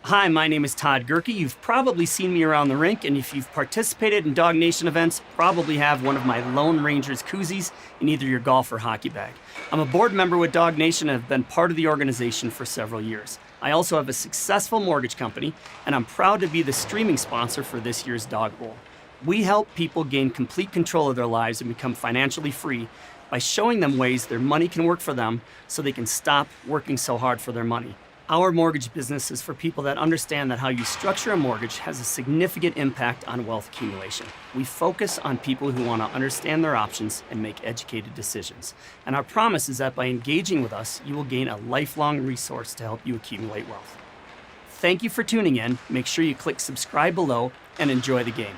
Hi, my name is Todd Gerke. You've probably seen me around the rink, and if you've participated in Dawg Nation events, probably have one of my Lone Rangers koozies in either your golf or hockey bag. I'm a board member with Dawg Nation and have been part of the organization for several years. I also have a successful mortgage company, and I'm proud to be the streaming sponsor for this year's Dawg Bowl. We help people gain complete control of their lives and become financially free by showing them ways their money can work for them so they can stop working so hard for their money. Our mortgage business is for people that understand that how you structure a mortgage has a significant impact on wealth accumulation. We focus on people who want to understand their options and make educated decisions. And our promise is that by engaging with us, you will gain a lifelong resource to help you accumulate wealth. Thank you for tuning in. Make sure you click subscribe below and enjoy the game.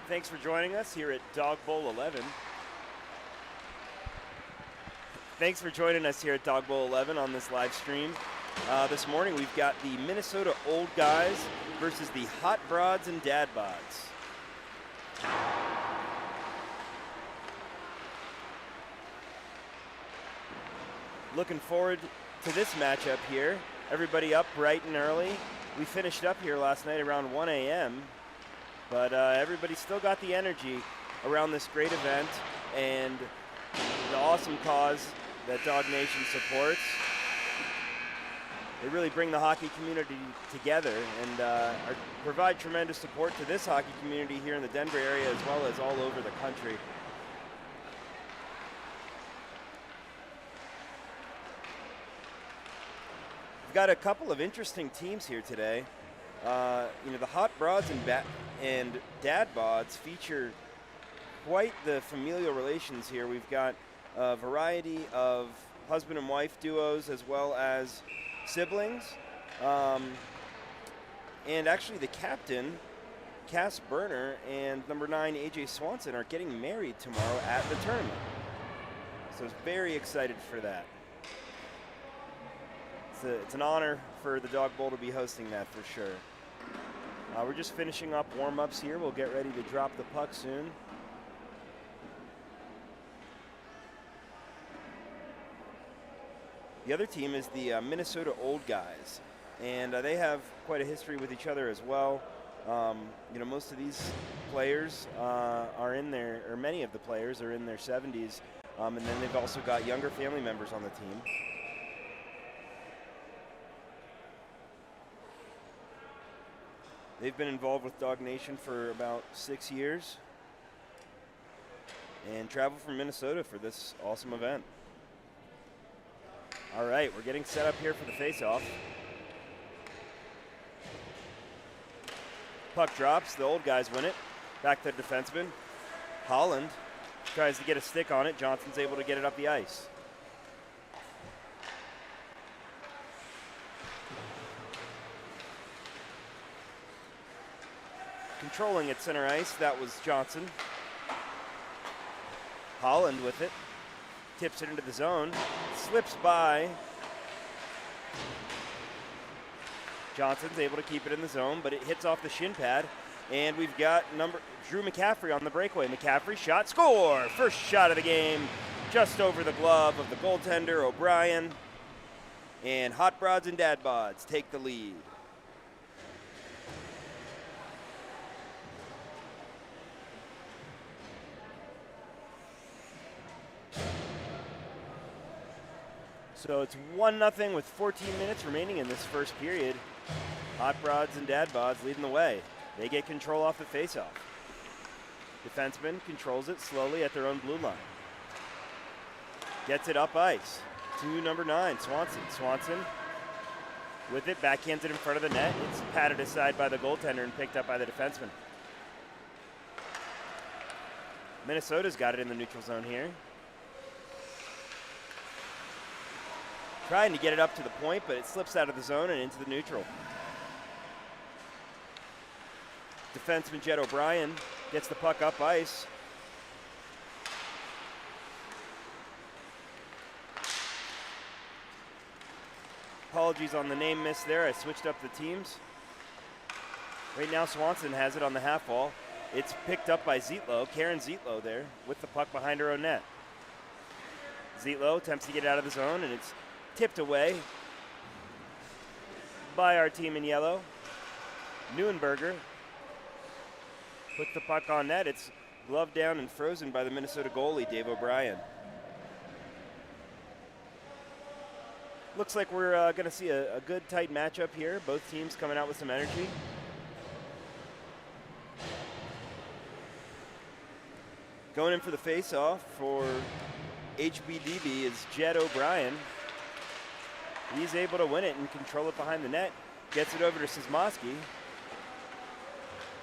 Thanks for joining us here at Dawg Bowl 11. Thanks for joining us here at Dawg Bowl 11 on this live stream. This morning we've got the Minnesota Old Guys versus the Hot Broads and Dad Bods. Looking forward to this matchup here. Everybody up bright and early. We finished up here last night around 1 a.m. But everybody still got the energy around this great event and the awesome cause that Dawg Nation supports. They really bring the hockey community together and provide tremendous support to this hockey community here in the Denver area as well as all over the country. We've got a couple of interesting teams here today. The Hot Broads and Dad Bods feature quite the familial relations here. We've got a variety of husband and wife duos as well as siblings. And actually the captain, Cass Berner, and number 9, AJ Swanson, are getting married tomorrow at the tournament. So it's very excited for that. It's an honor for the Dawg Bowl to be hosting that for sure. We're just finishing up warm-ups here. We'll get ready to drop the puck soon. The other team is the Minnesota Old Guys, and they have quite a history with each other as well. Most of these players are in their, or many of the players are in their 70s, and then they've also got younger family members on the team. They've been involved with Dawg Nation for about 6 years and traveled from Minnesota for this awesome event. All right, we're getting set up here for the face-off. Puck drops, the Old Guys win it. Back to the defenseman. Holland tries to get a stick on it. Johnson's able to get it up the ice. Controlling at center ice, that was Johnson. Holland with it, tips it into the zone, slips by. Johnson's able to keep it in the zone, but it hits off the shin pad, and we've got Drew McCaffrey on the breakaway. McCaffrey, shot, score! First shot of the game, just over the glove of the goaltender, O'Brien. And Hot Broads and Dad Bods take the lead. So it's 1-0 with 14 minutes remaining in this first period. Hot Broads and Dad Bods leading the way. They get control off the faceoff. Defenseman controls it slowly at their own blue line. Gets it up ice to number 9, Swanson. Swanson with it, backhands it in front of the net. It's patted aside by the goaltender and picked up by the defenseman. Minnesota's got it in the neutral zone here. Trying to get it up to the point, but it slips out of the zone and into the neutral. Defenseman Jed O'Brien gets the puck up ice. Apologies on the name miss there. I switched up the teams. Right now Swanson has it on the half wall. It's picked up by Zietlow, Karen Zietlow there, with the puck behind her own net. Zietlow attempts to get it out of the zone, and it's tipped away by our team in yellow. Neuenberger puts the puck on net. It's gloved down and frozen by the Minnesota goalie, Dave O'Brien. Looks like we're going to see a good, tight matchup here. Both teams coming out with some energy. Going in for the face-off for HBDB is Jed O'Brien. He's able to win it and control it behind the net. Gets it over to Szymanski.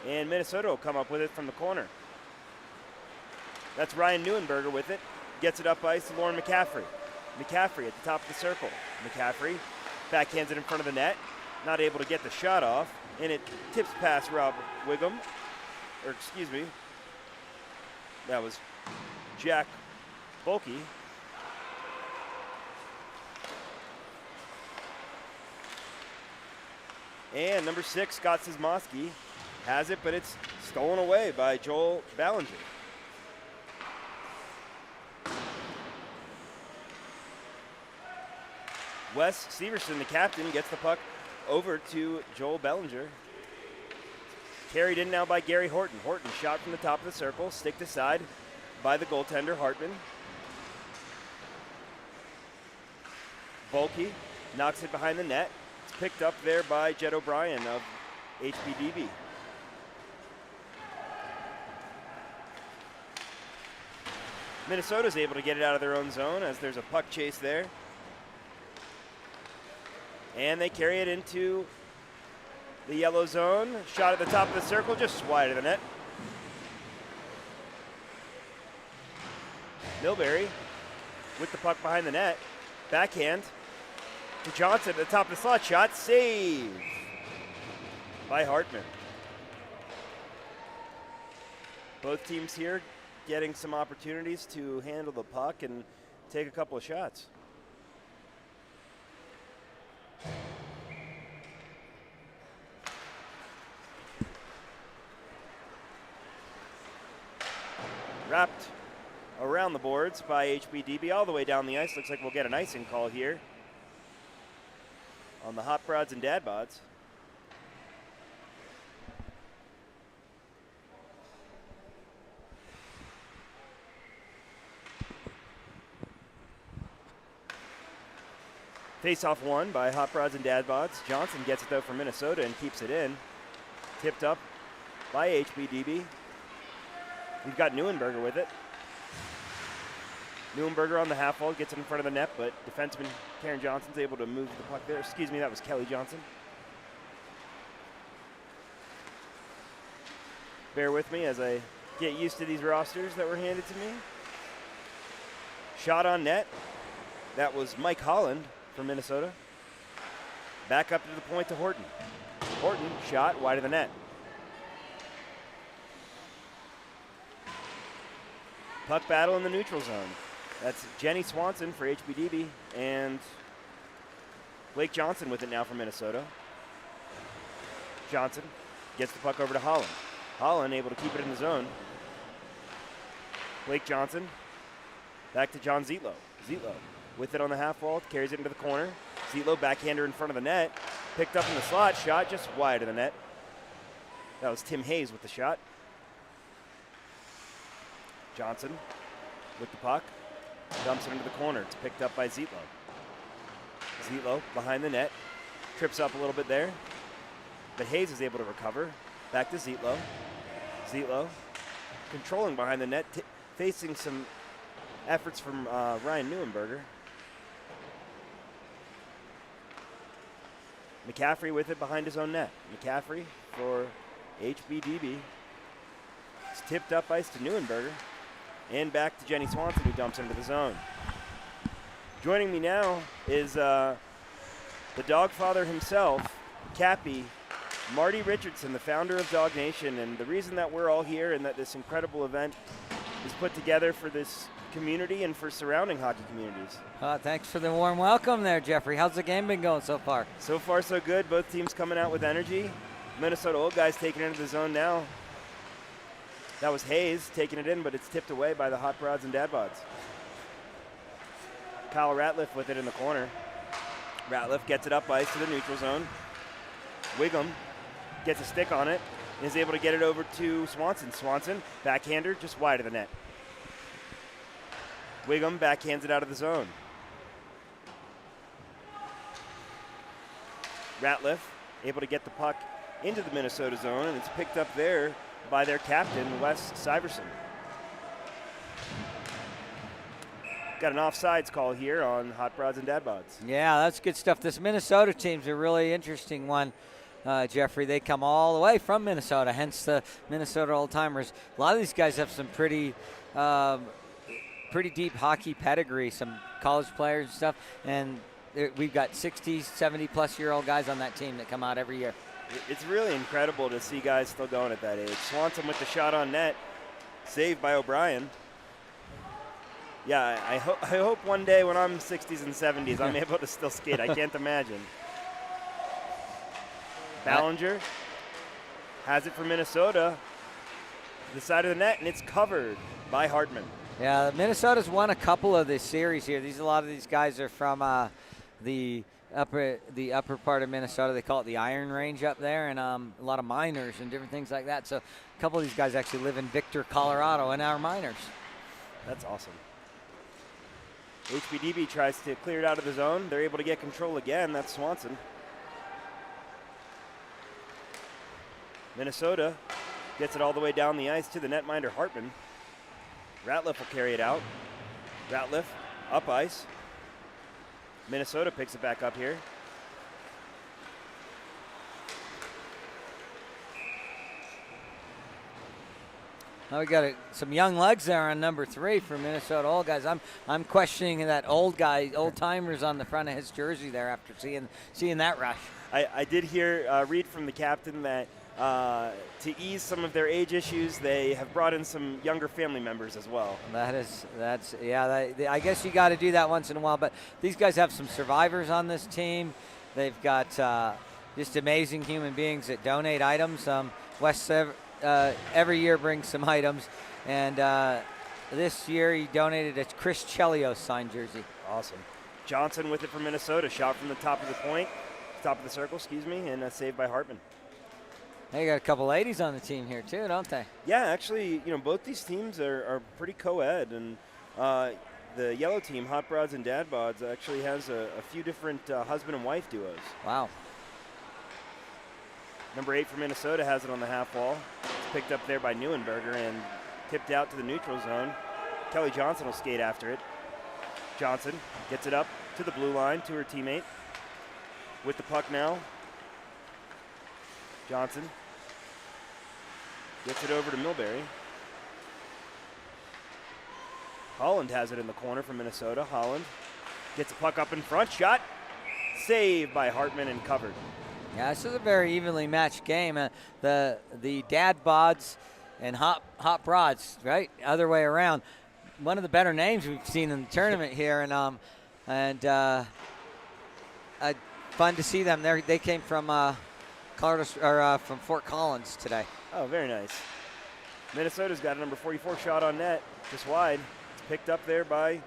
And Minnesota will come up with it from the corner. That's Ryan Neuenberger with it. Gets it up ice to Lauren McCaffrey. McCaffrey at the top of the circle. McCaffrey backhands it in front of the net. Not able to get the shot off. And it tips past Rob Wiggum. Or excuse me. That was Jack Bulkey. And number 6, Scott Szymanski, has it, but it's stolen away by Joel Ballinger. Wes Severson, the captain, gets the puck over to Joel Bellinger. Carried in now by Gary Horton. Horton shot from the top of the circle, sticked aside by the goaltender, Hartman. Bulkey knocks it behind the net. It's picked up there by Jed O'Brien of HBDB. Minnesota's able to get it out of their own zone as there's a puck chase there. And they carry it into the yellow zone. Shot at the top of the circle, just wide of the net. Milbury with the puck behind the net. Backhand to Johnson at the top of the slot. Shot, save by Hartman. Both teams here getting some opportunities to handle the puck and take a couple of shots. Wrapped around the boards by HBDB all the way down the ice. Looks like we'll get an icing call here on the Hot Brods and Dad Bods. Face-off won by Hot Brods and Dad Bods. Johnson gets it though for Minnesota and keeps it in. Tipped up by HBDB. We've got Neuenberger with it. Neuenberger on the half wall, gets it in front of the net, but defenseman Karen Johnson's able to move the puck there. Excuse me, that was Kelly Johnson. Bear with me as I get used to these rosters that were handed to me. Shot on net. That was Mike Holland from Minnesota. Back up to the point to Horton. Horton shot wide of the net. Puck battle in the neutral zone. That's Jenny Swanson for HBDB and Blake Johnson with it now for Minnesota. Johnson gets the puck over to Holland. Holland able to keep it in the zone. Blake Johnson back to John Zietlow. Zietlow with it on the half wall, carries it into the corner. Zietlow backhander in front of the net. Picked up in the slot, shot just wide of the net. That was Tim Hayes with the shot. Johnson with the puck, dumps it into the corner. It's picked up by Zietlow. Zietlow behind the net, trips up a little bit there, but Hayes is able to recover. Back to Zietlow. Zietlow controlling behind the net, facing some efforts from Ryan Neuenberger. McCaffrey with it behind his own net. McCaffrey for HBDB. It's tipped up ice to Neuenberger. And back to Jenny Swanson, who dumps into the zone. Joining me now is the Dawg father himself, Cappy, Marty Richardson, the founder of Dawg Nation. And the reason that we're all here and that this incredible event is put together for this community and for surrounding hockey communities. Thanks for the warm welcome there, Jeffrey. How's the game been going so far? So far, so good. Both teams coming out with energy. Minnesota Old Guys taking it into the zone now. That was Hayes taking it in, but it's tipped away by the Hot Brods and Dad Bods. Kyle Ratliff with it in the corner. Ratliff gets it up ice to the neutral zone. Wiggum gets a stick on it and is able to get it over to Swanson. Swanson, backhander, just wide of the net. Wiggum backhands it out of the zone. Ratliff able to get the puck into the Minnesota zone, and it's picked up there by their captain, Wes Syverson. Got an offsides call here on Hot Broads and Dad Bods. Yeah, that's good stuff. This Minnesota team's a really interesting one, Jeffrey. They come all the way from Minnesota, hence the Minnesota Old Timers. A lot of these guys have some pretty deep hockey pedigree, some college players and stuff, and we've got 60, 70-plus-year-old guys on that team that come out every year. It's really incredible to see guys still going at that age. Swanson with the shot on net, saved by O'Brien. Yeah, I hope one day when I'm 60s and 70s I'm able to still skate. I can't imagine. Ballinger has it for Minnesota. To the side of the net, and it's covered by Hartman. Yeah, Minnesota's won a couple of this series here. A lot of these guys are from the upper part of Minnesota. They call it the Iron Range up there, and a lot of miners and different things like that. So a couple of these guys actually live in Victor, Colorado, and are miners. That's awesome. HBDB tries to clear it out of the zone. They're able to get control again. That's Swanson. Minnesota gets it all the way down the ice to the netminder Hartman. Ratliff will carry it out. Ratliff up ice. Minnesota picks it back up here. Now we got some young legs there on number 3 for Minnesota old guys. I'm questioning that old timers on the front of his jersey there after seeing that rush. I did hear read from the captain that to ease some of their age issues, they have brought in some younger family members as well. I guess you got to do that once in a while. But these guys have some survivors on this team. They've got just amazing human beings that donate items. Wes every year brings some items, and this year he donated a Chris Chelios signed jersey. Awesome. Johnson with it for Minnesota. Shot from the top of the circle, and a save by Hartman. They got a couple ladies on the team here too, don't they? Yeah, actually, both these teams are pretty co-ed, and the yellow team, Hot Broads and Dad Bods, actually has a few different husband and wife duos. Wow. Number 8 for Minnesota has it on the half wall. It's picked up there by Neuenberger and tipped out to the neutral zone. Kelly Johnson will skate after it. Johnson gets it up to the blue line to her teammate. With the puck now, Johnson gets it over to Milbury. Holland has it in the corner for Minnesota. Holland gets a puck up in front. Shot. Saved by Hartman and covered. Yeah, this is a very evenly matched game. The Dad Bods and Hot Broads, right? Other way around. One of the better names we've seen in the tournament here, and fun to see them. They came from from Fort Collins today. Oh, very nice. Minnesota's got a number 44 shot on net, just wide. It's picked up there by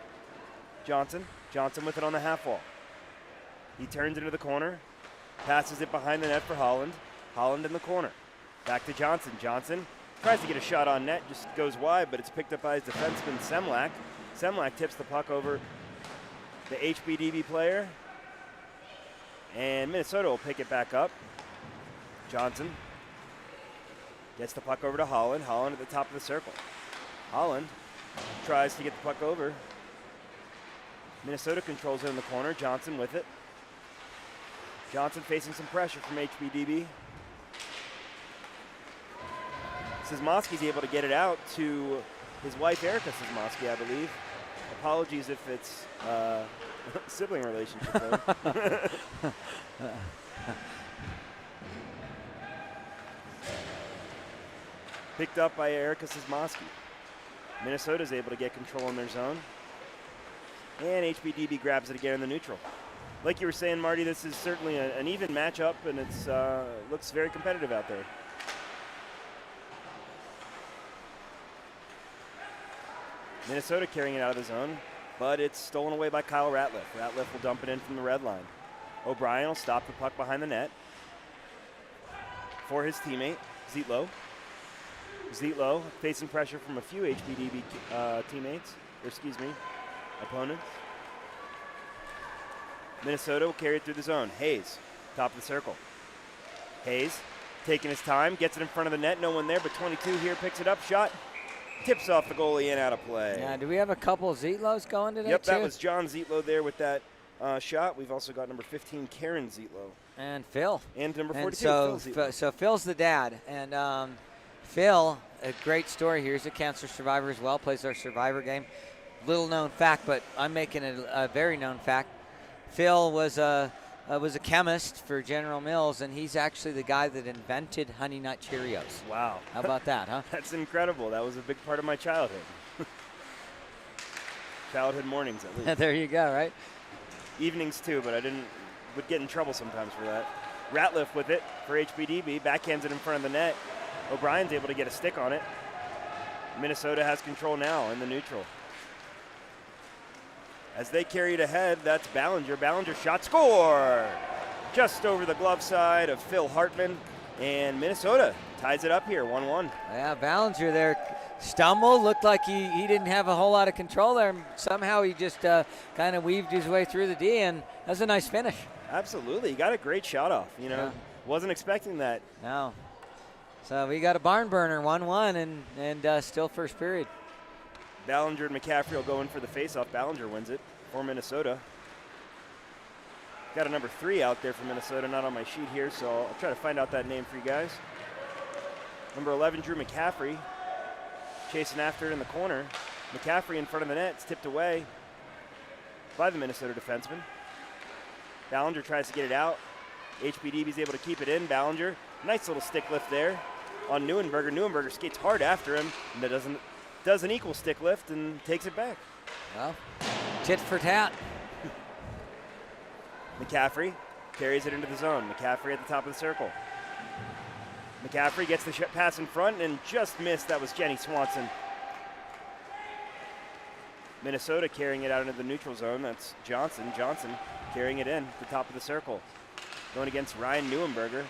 Johnson. Johnson with it on the half wall. He turns into the corner. Passes it behind the net for Holland. Holland in the corner. Back to Johnson. Johnson tries to get a shot on net, just goes wide, but it's picked up by his defenseman, Semlak. Semlak tips the puck over the HBDB player. And Minnesota will pick it back up. Johnson gets the puck over to Holland. Holland at the top of the circle. Holland tries to get the puck over. Minnesota controls it in the corner. Johnson with it. Johnson facing some pressure from HBDB. Szymanski's able to get it out to his wife, Erica Szymanski, I believe. Apologies if it's sibling relationship, though. Picked up by Erica Szymanski. Minnesota's able to get control in their zone. And HBDB grabs it again in the neutral. Like you were saying, Marty, this is certainly an even matchup, and it's looks very competitive out there. Minnesota carrying it out of the zone. but it's stolen away by Kyle Ratliff. Ratliff will dump it in from the red line. O'Brien will stop the puck behind the net for his teammate, Zietlow. Zietlow facing pressure from a few HBDB opponents. Minnesota will carry it through the zone. Hayes, top of the circle. Hayes taking his time, gets it in front of the net. No one there, but 22 here picks it up. Shot tips off the goalie and out of play. Yeah, do we have a couple of Zietlows going today, Yep, too? that was John Zietlow there with that shot. We've also got number 15, Karen Zietlow. And Phil. And number 42, so, Phil Zietlow. So Phil's the dad. And Phil, a great story here. He's a cancer survivor as well, plays our survivor game. Little known fact, but I'm making it a very known fact. Phil was a chemist for General Mills, and he's actually the guy that invented Honey Nut Cheerios. Wow. How about that, huh? That's incredible. That was a big part of my childhood. Childhood mornings, at least. There you go, right? Evenings, too, but would get in trouble sometimes for that. Ratliff with it for HBDB. Backhands it in front of the net. O'Brien's able to get a stick on it. Minnesota has control now in the neutral. As they carry it ahead, that's Ballinger. Ballinger shot, score! Just over the glove side of Phil Hartman, and Minnesota ties it up here, 1-1. Yeah, Ballinger there stumbled, looked like he didn't have a whole lot of control there. Somehow he just kind of weaved his way through the D, and that was a nice finish. Absolutely, he got a great shot off, Yeah. Wasn't expecting that. No. So we got a barn burner, 1-1, and still first period. Ballinger and McCaffrey will go in for the faceoff. Ballinger wins it for Minnesota. Got a number 3 out there for Minnesota, not on my sheet here, so I'll try to find out that name for you guys. Number 11, Drew McCaffrey, chasing after it in the corner. McCaffrey in front of the net. It's tipped away by the Minnesota defenseman. Ballinger tries to get it out. HBDB's able to keep it in. Ballinger, nice little stick lift there on Neuenberger. Neuenberger skates hard after him, and that does an equal stick lift and takes it back. Well, tit for tat. McCaffrey carries it into the zone. McCaffrey at the top of the circle. McCaffrey gets the pass in front and just missed. That was Jenny Swanson. Minnesota carrying it out into the neutral zone. That's Johnson. Johnson carrying it in at the top of the circle. Going against Ryan Neuenberger.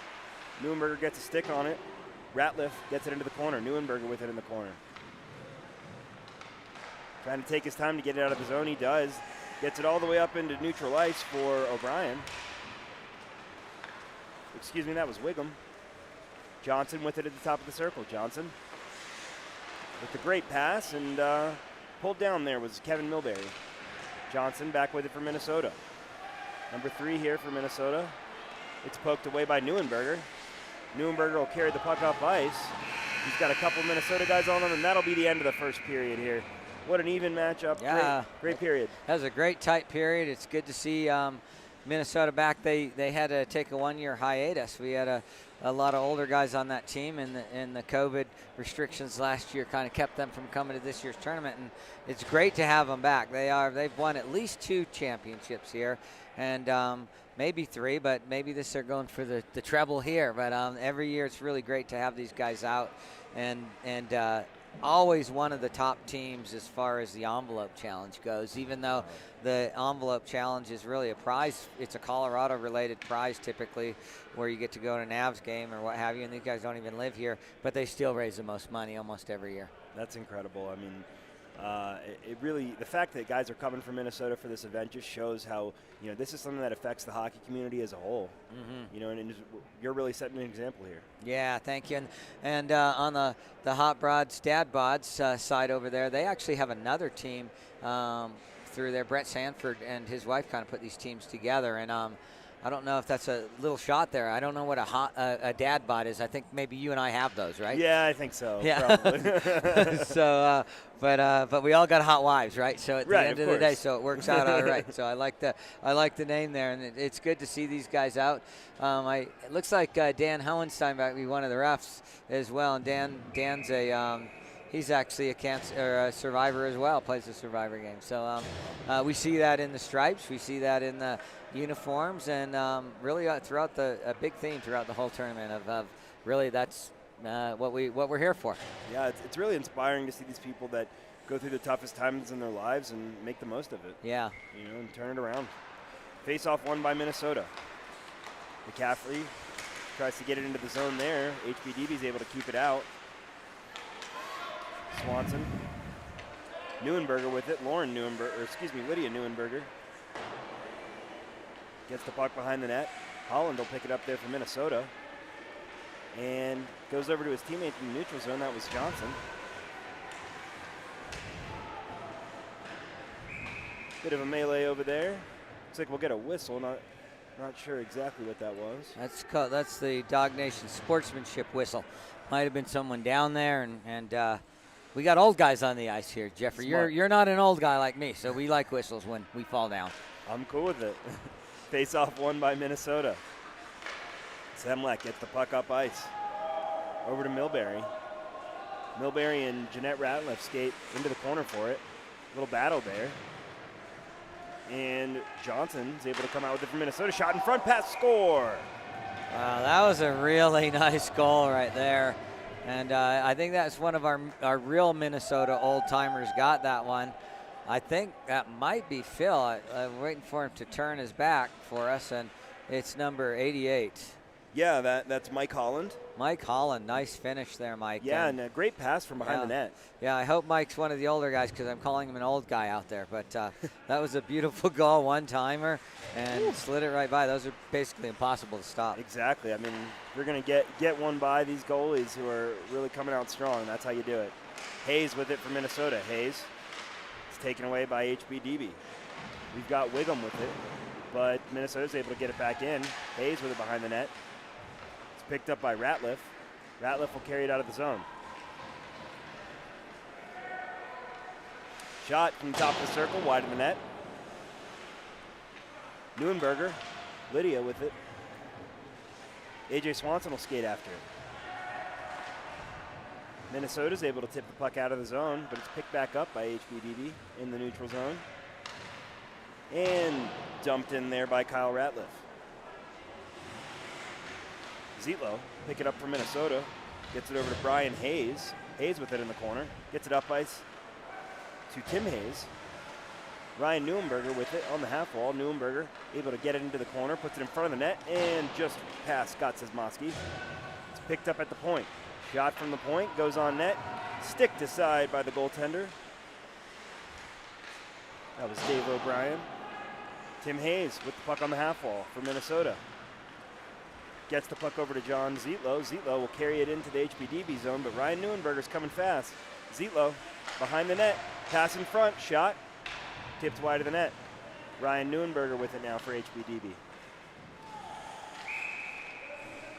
Neuenberger gets a stick on it. Ratliff gets it into the corner. Neuenberger with it in the corner. Trying to take his time to get it out of the zone. He does. Gets it all the way up into neutral ice for O'Brien. Excuse me, that was Wiggum. Johnson with it at the top of the circle. Johnson with the great pass, and pulled down there was Kevin Milbury. Johnson back with it for Minnesota. Number 3 here for Minnesota. It's poked away by Neuenberger. Neuenberger will carry the puck up ice. He's got a couple Minnesota guys on him, and that'll be the end of the first period here. What an even matchup. Yeah. Great period. That was a great tight period. It's good to see Minnesota back. They had to take a 1-year hiatus. We had a lot of older guys on that team, and the COVID restrictions last year kind of kept them from coming to this year's tournament, and it's great to have them back. They've won at least 2 championships here, and maybe 3, but maybe they're going for the treble here. But every year it's really great to have these guys out, and always one of the top teams as far as the envelope challenge goes, even though the envelope challenge is really a prize. It's a Colorado related prize typically, where you get to go to an Avs game or what have you, and these guys don't even live here, but they still raise the most money almost every year. That's incredible. I mean, it really, the fact that guys are coming from Minnesota for this event just shows how, this is something that affects the hockey community as a whole. Mm-hmm. And you're really setting an example here. Yeah, thank you. And on the Hot Broads, Dad Bods side over there, they actually have another team through there. Brett Sanford and his wife kind of put these teams together, and I don't know if that's a little shot there. I don't know what a dad bod is. I think maybe you and I have those, right? Yeah, I think so. Yeah. Probably. So, but we all got hot wives, right? So at the end of the day, course. so it works out all right. So I like the name there, and it's good to see these guys out. It looks like Dan Hohenstein might be one of the refs as well, and Dan's he's actually a survivor as well, plays the survivor game. So we see that in the stripes. We see that in the uniforms, and really throughout a big theme throughout the whole tournament of really that's what we're here for. Yeah, it's really inspiring to see these people that go through the toughest times in their lives and make the most of it. Yeah. You know, and turn it around. Face-off won by Minnesota. McCaffrey tries to get it into the zone there. HBDB's able to keep it out. Swanson. Neuenberger with it. Lydia Neuenberger. Gets the puck behind the net. Holland will pick it up there for Minnesota. And goes over to his teammate in the neutral zone. That was Johnson. Bit of a melee over there. Looks like we'll get a whistle. Not sure exactly what that was. That's the Dawg Nation sportsmanship whistle. Might have been someone down there, and we got old guys on the ice here, Jeffrey. Smart. You're not an old guy like me, so we like whistles when we fall down. I'm cool with it. Face-off won by Minnesota. Zemlek gets the puck up ice. Over to Milbury. Milbury and Jeanette Ratliff skate into the corner for it. Little battle there. And Johnson's able to come out with it from Minnesota. Shot in front, pass, score. Wow, that was a really nice goal right there. And I think that's one of our real Minnesota old-timers got that one. I think that might be Phil. I'm waiting for him to turn his back for us, and it's number 88. Yeah, that's Mike Holland. Mike Holland, nice finish there, Mike. Yeah, and a great pass from behind the net. Yeah, I hope Mike's one of the older guys because I'm calling him an old guy out there. But that was a beautiful goal, one-timer, and slid it right by. Those are basically impossible to stop. Exactly. I mean, we're going to get one by these goalies who are really coming out strong. That's how you do it. Hayes with it for Minnesota. Hayes is taken away by HBDB. We've got Wiggum with it, but Minnesota's able to get it back in. Hayes with it behind the net. Picked up by Ratliff. Ratliff will carry it out of the zone. Shot from the top of the circle, wide of the net. Neuenberger, Lydia with it. AJ Swanson will skate after it. Minnesota's able to tip the puck out of the zone, but it's picked back up by HBDB in the neutral zone. And dumped in there by Kyle Ratliff. Zietlow, pick it up from Minnesota, gets it over to Brian Hayes. Hayes with it in the corner, gets it up ice to Tim Hayes. Ryan Neuenberger with it on the half wall. Neuenberger able to get it into the corner, puts it in front of the net, and just past Scott Szymanski. It's picked up at the point. Shot from the point, goes on net, sticked aside by the goaltender. That was Dave O'Brien. Tim Hayes with the puck on the half wall for Minnesota. Gets the puck over to John Zietlow. Zietlow will carry it into the HBDB zone, but Ryan Neuenberger's coming fast. Zietlow behind the net, pass in front, shot, tipped wide of the net. Ryan Neuenberger with it now for HBDB.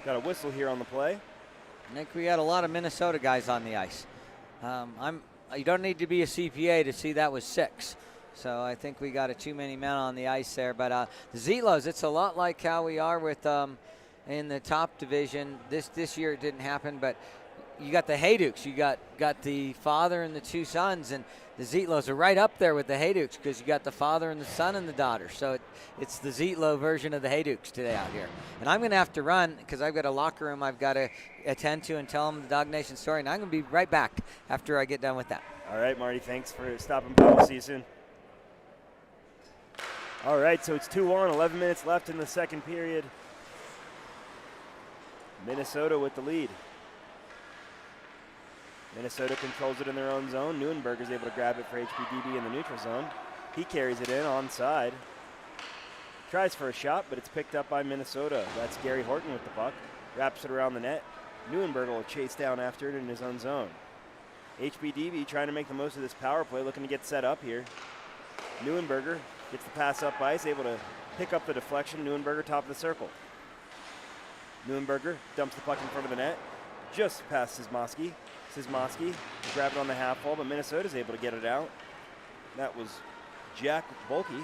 Got a whistle here on the play. Nick, we had a lot of Minnesota guys on the ice. You don't need to be a CPA to see that was 6. So I think we got too many men on the ice there. But the Zietlows, it's a lot like how we are with in the top division. This year it didn't happen, but you got the Haydukes. You got the father and the 2 sons, and the Zietlows are right up there with the Haydukes because you got the father and the son and the daughter. So it's the Zietlow version of the Haydukes today out here. And I'm going to have to run because I've got a locker room I've got to attend to and tell them the Dawg Nation story, and I'm going to be right back after I get done with that. All right, Marty, thanks for stopping by. We'll see you soon. All right, so it's 2-1, 11 minutes left in the second period. Minnesota with the lead. Minnesota controls it in their own zone. Neuenberger's able to grab it for HBDB in the neutral zone. He carries it in onside. Tries for a shot, but it's picked up by Minnesota. That's Gary Horton with the puck. Wraps it around the net. Neuenberger will chase down after it in his own zone. HBDB trying to make the most of this power play, looking to get set up here. Neuenberger gets the pass up ice, able to pick up the deflection. Neuenberger top of the circle. Neuenberger dumps the puck in front of the net, just past Szymanski. Szymanski grab it on the half wall, but Minnesota's able to get it out. That was Jack Bulkey.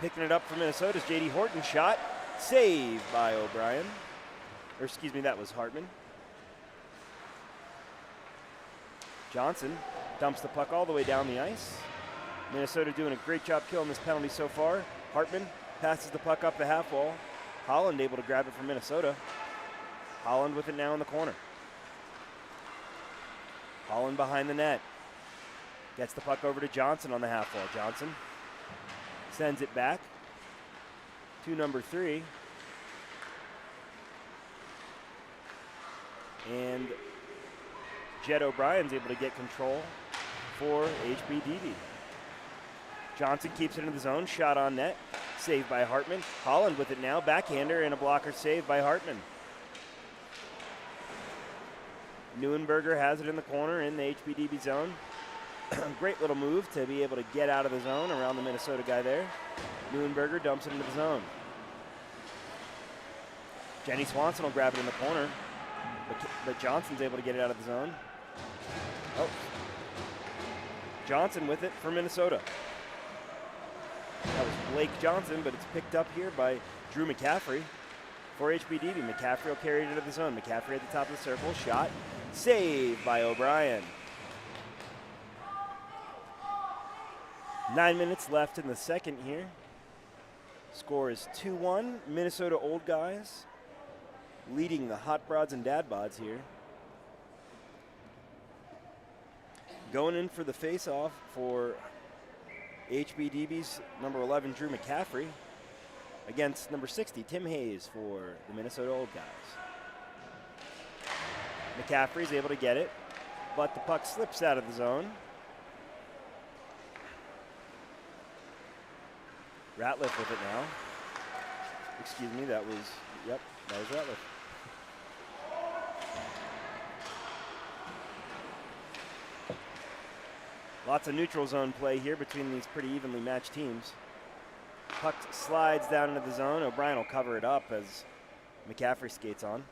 Picking it up for Minnesota's J.D. Horton. Shot, saved by O'Brien. Or excuse me, that was Hartman. Johnson dumps the puck all the way down the ice. Minnesota doing a great job killing this penalty so far. Hartman passes the puck up the half wall. Holland able to grab it from Minnesota. Holland with it now in the corner. Holland behind the net. Gets the puck over to Johnson on the half wall. Johnson sends it back to number 3. And Jed O'Brien's able to get control for HBDB. Johnson keeps it into the zone. Shot on net. Saved by Hartman. Holland with it now. Backhander and a blocker save by Hartman. Neuenberger has it in the corner in the HBDB zone. Great little move to be able to get out of the zone around the Minnesota guy there. Neuenberger dumps it into the zone. Jenny Swanson will grab it in the corner, but Johnson's able to get it out of the zone. Oh. Johnson with it for Minnesota. That was Blake Johnson, but it's picked up here by Drew McCaffrey for HBDB. McCaffrey will carry it into the zone. McCaffrey at the top of the circle. Shot. Saved by O'Brien. 9 minutes left in the second here. Score is 2-1. Minnesota Old Guys leading the Hot Broads and Dad Bods here. Going in for the face-off for HBDB's number 11, Drew McCaffrey, against number 60, Tim Hayes for the Minnesota Old Guys. McCaffrey's able to get it, but the puck slips out of the zone. Ratliff with it now. Excuse me, that was Ratliff. Lots of neutral zone play here between these pretty evenly matched teams. Puck slides down into the zone. O'Brien will cover it up as McCaffrey skates on.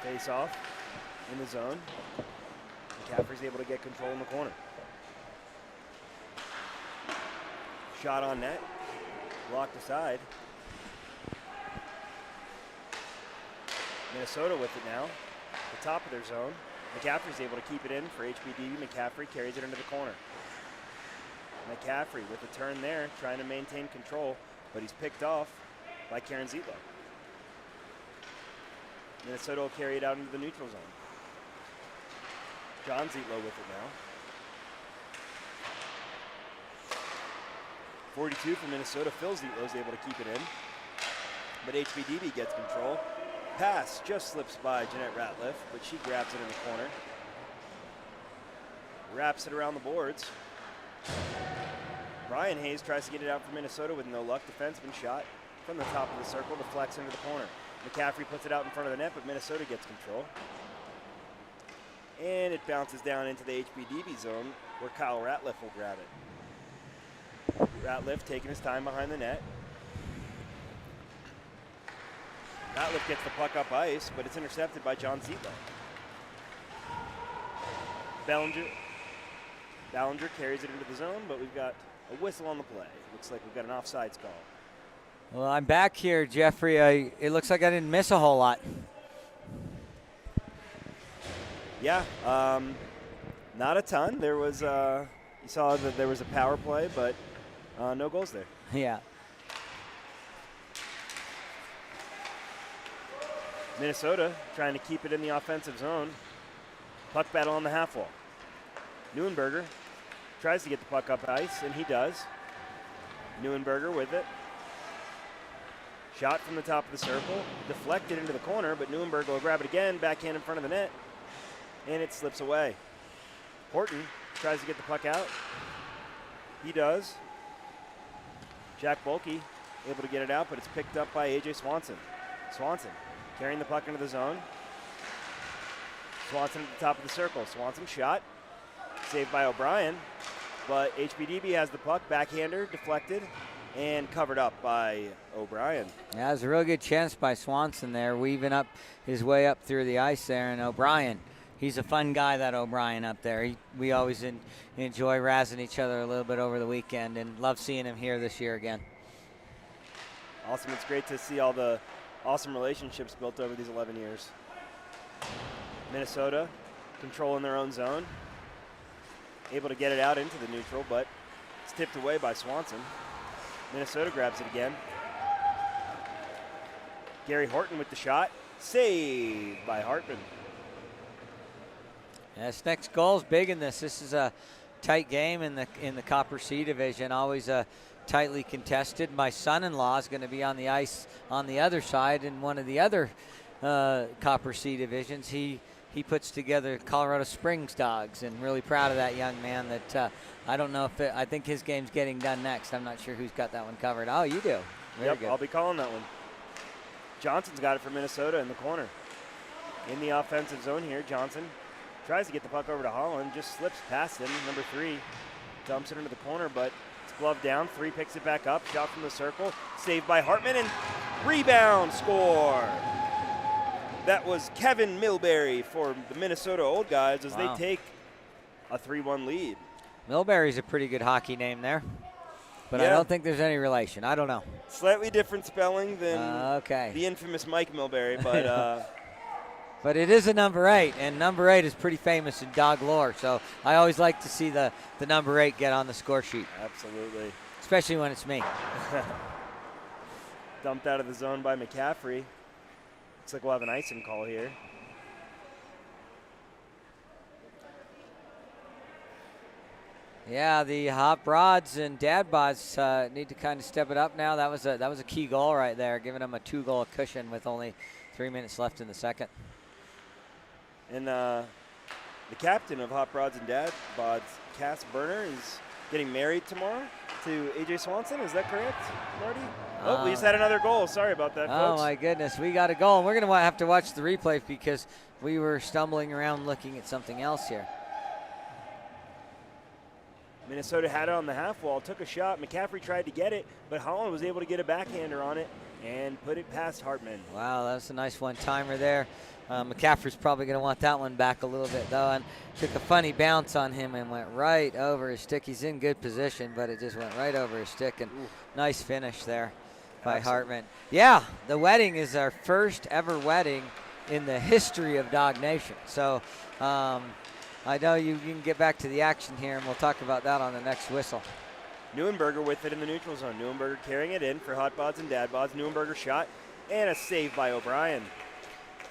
Face off in the zone. McCaffrey's able to get control in the corner. Shot on net. Blocked aside. Minnesota with it now. The top of their zone. McCaffrey's able to keep it in for HBDB. McCaffrey carries it into the corner. McCaffrey with a turn there, trying to maintain control, but he's picked off by Karen Zietlow. Minnesota will carry it out into the neutral zone. John Zietlow with it now. 42 for Minnesota. Phil Zietlow's able to keep it in, but HBDB gets control. Pass just slips by Jeanette Ratliff, but she grabs it in the corner. Wraps it around the boards. Brian Hayes tries to get it out for Minnesota with no luck. Defenseman shot from the top of the circle, deflects into the corner. McCaffrey puts it out in front of the net, but Minnesota gets control. And it bounces down into the HBDB zone where Kyle Ratliff will grab it. Ratliff taking his time behind the net. Ratliff gets the puck up ice, but it's intercepted by John Zietlow. Ballinger carries it into the zone, but we've got a whistle on the play. Looks like we've got an offsides call. Well, I'm back here, Jeffrey. It looks like I didn't miss a whole lot. Yeah, not a ton. There was, you saw that there was a power play, but no goals there. Yeah. Minnesota trying to keep it in the offensive zone. Puck battle on the half wall. Neuenberger tries to get the puck up ice, and he does. Neuenberger with it. Shot from the top of the circle, deflected into the corner, but Neuenberger will grab it again, backhand in front of the net, and it slips away. Horton tries to get the puck out. He does. Jack Bulkey able to get it out, but it's picked up by A.J. Swanson. Swanson carrying the puck into the zone. Swanson at the top of the circle. Swanson shot, saved by O'Brien, but HBDB has the puck, backhander, deflected, and covered up by O'Brien. Yeah, it was a real good chance by Swanson there, weaving up his way up through the ice there. And O'Brien, he's a fun guy, that O'Brien up there. We always enjoy razzing each other a little bit over the weekend, and love seeing him here this year again. Awesome. It's great to see all the awesome relationships built over these 11 years. Minnesota controlling their own zone. able to get it out into the neutral, but it's tipped away by Swanson. Minnesota grabs it again. Gary Horton with the shot. Saved by Hartman. Yeah, this next goal is big in this. This is a tight game in the Copper C division, always tightly contested. My son-in-law is going to be on the ice on the other side in one of the other Copper C divisions. He puts together Colorado Springs Dawgs, and really proud of that young man. That I don't know if I think his game's getting done next. I'm not sure who's got that one covered. Oh, you do. Very good. I'll be calling that one. Johnson's got it for Minnesota in the corner. In the offensive zone here, Johnson tries to get the puck over to Holland, just slips past him. Number 3 dumps it into the corner, but it's gloved down. 3 picks it back up, shot from the circle, saved by Hartman, and rebound score. That was Kevin Milbury for the Minnesota Old Guys as they take a 3-1 lead. Milbury's a pretty good hockey name there, but I don't think there's any relation. I don't know. Slightly different spelling than the infamous Mike Milbury, but but it is a number 8, and number 8 is pretty famous in dog lore. So I always like to see the number 8 get on the score sheet. Absolutely. Especially when it's me. Dumped out of the zone by McCaffrey. Looks like we'll have an icing call here. Yeah, the hot broads and dad bods need to kind of step it up now. That was a key goal right there, giving them a 2-goal cushion with only 3 minutes left in the second. And the captain of Hot Broads and Dad Bods, Cass Berner, is getting married tomorrow to AJ Swanson. Is that correct, Marty? We just had another goal. Sorry about that, folks. Oh, my goodness. We got a goal. And we're going to have to watch the replay because we were stumbling around looking at something else here. Minnesota had it on the half wall, took a shot. McCaffrey tried to get it, but Holland was able to get a backhander on it and put it past Hartman. Wow, that was a nice one-timer there. McCaffrey's probably going to want that one back a little bit, though, and took a funny bounce on him and went right over his stick. He's in good position, but it just went right over his stick, and nice finish there by Hartman. Yeah, the wedding is our first ever wedding in the history of Dawg Nation. So I know you can get back to the action here, and we'll talk about that on the next whistle. Neuenberger with it in the neutral zone. Neuenberger carrying it in for Hot Bods and Dad Bods. Neuenberger shot and a save by O'Brien.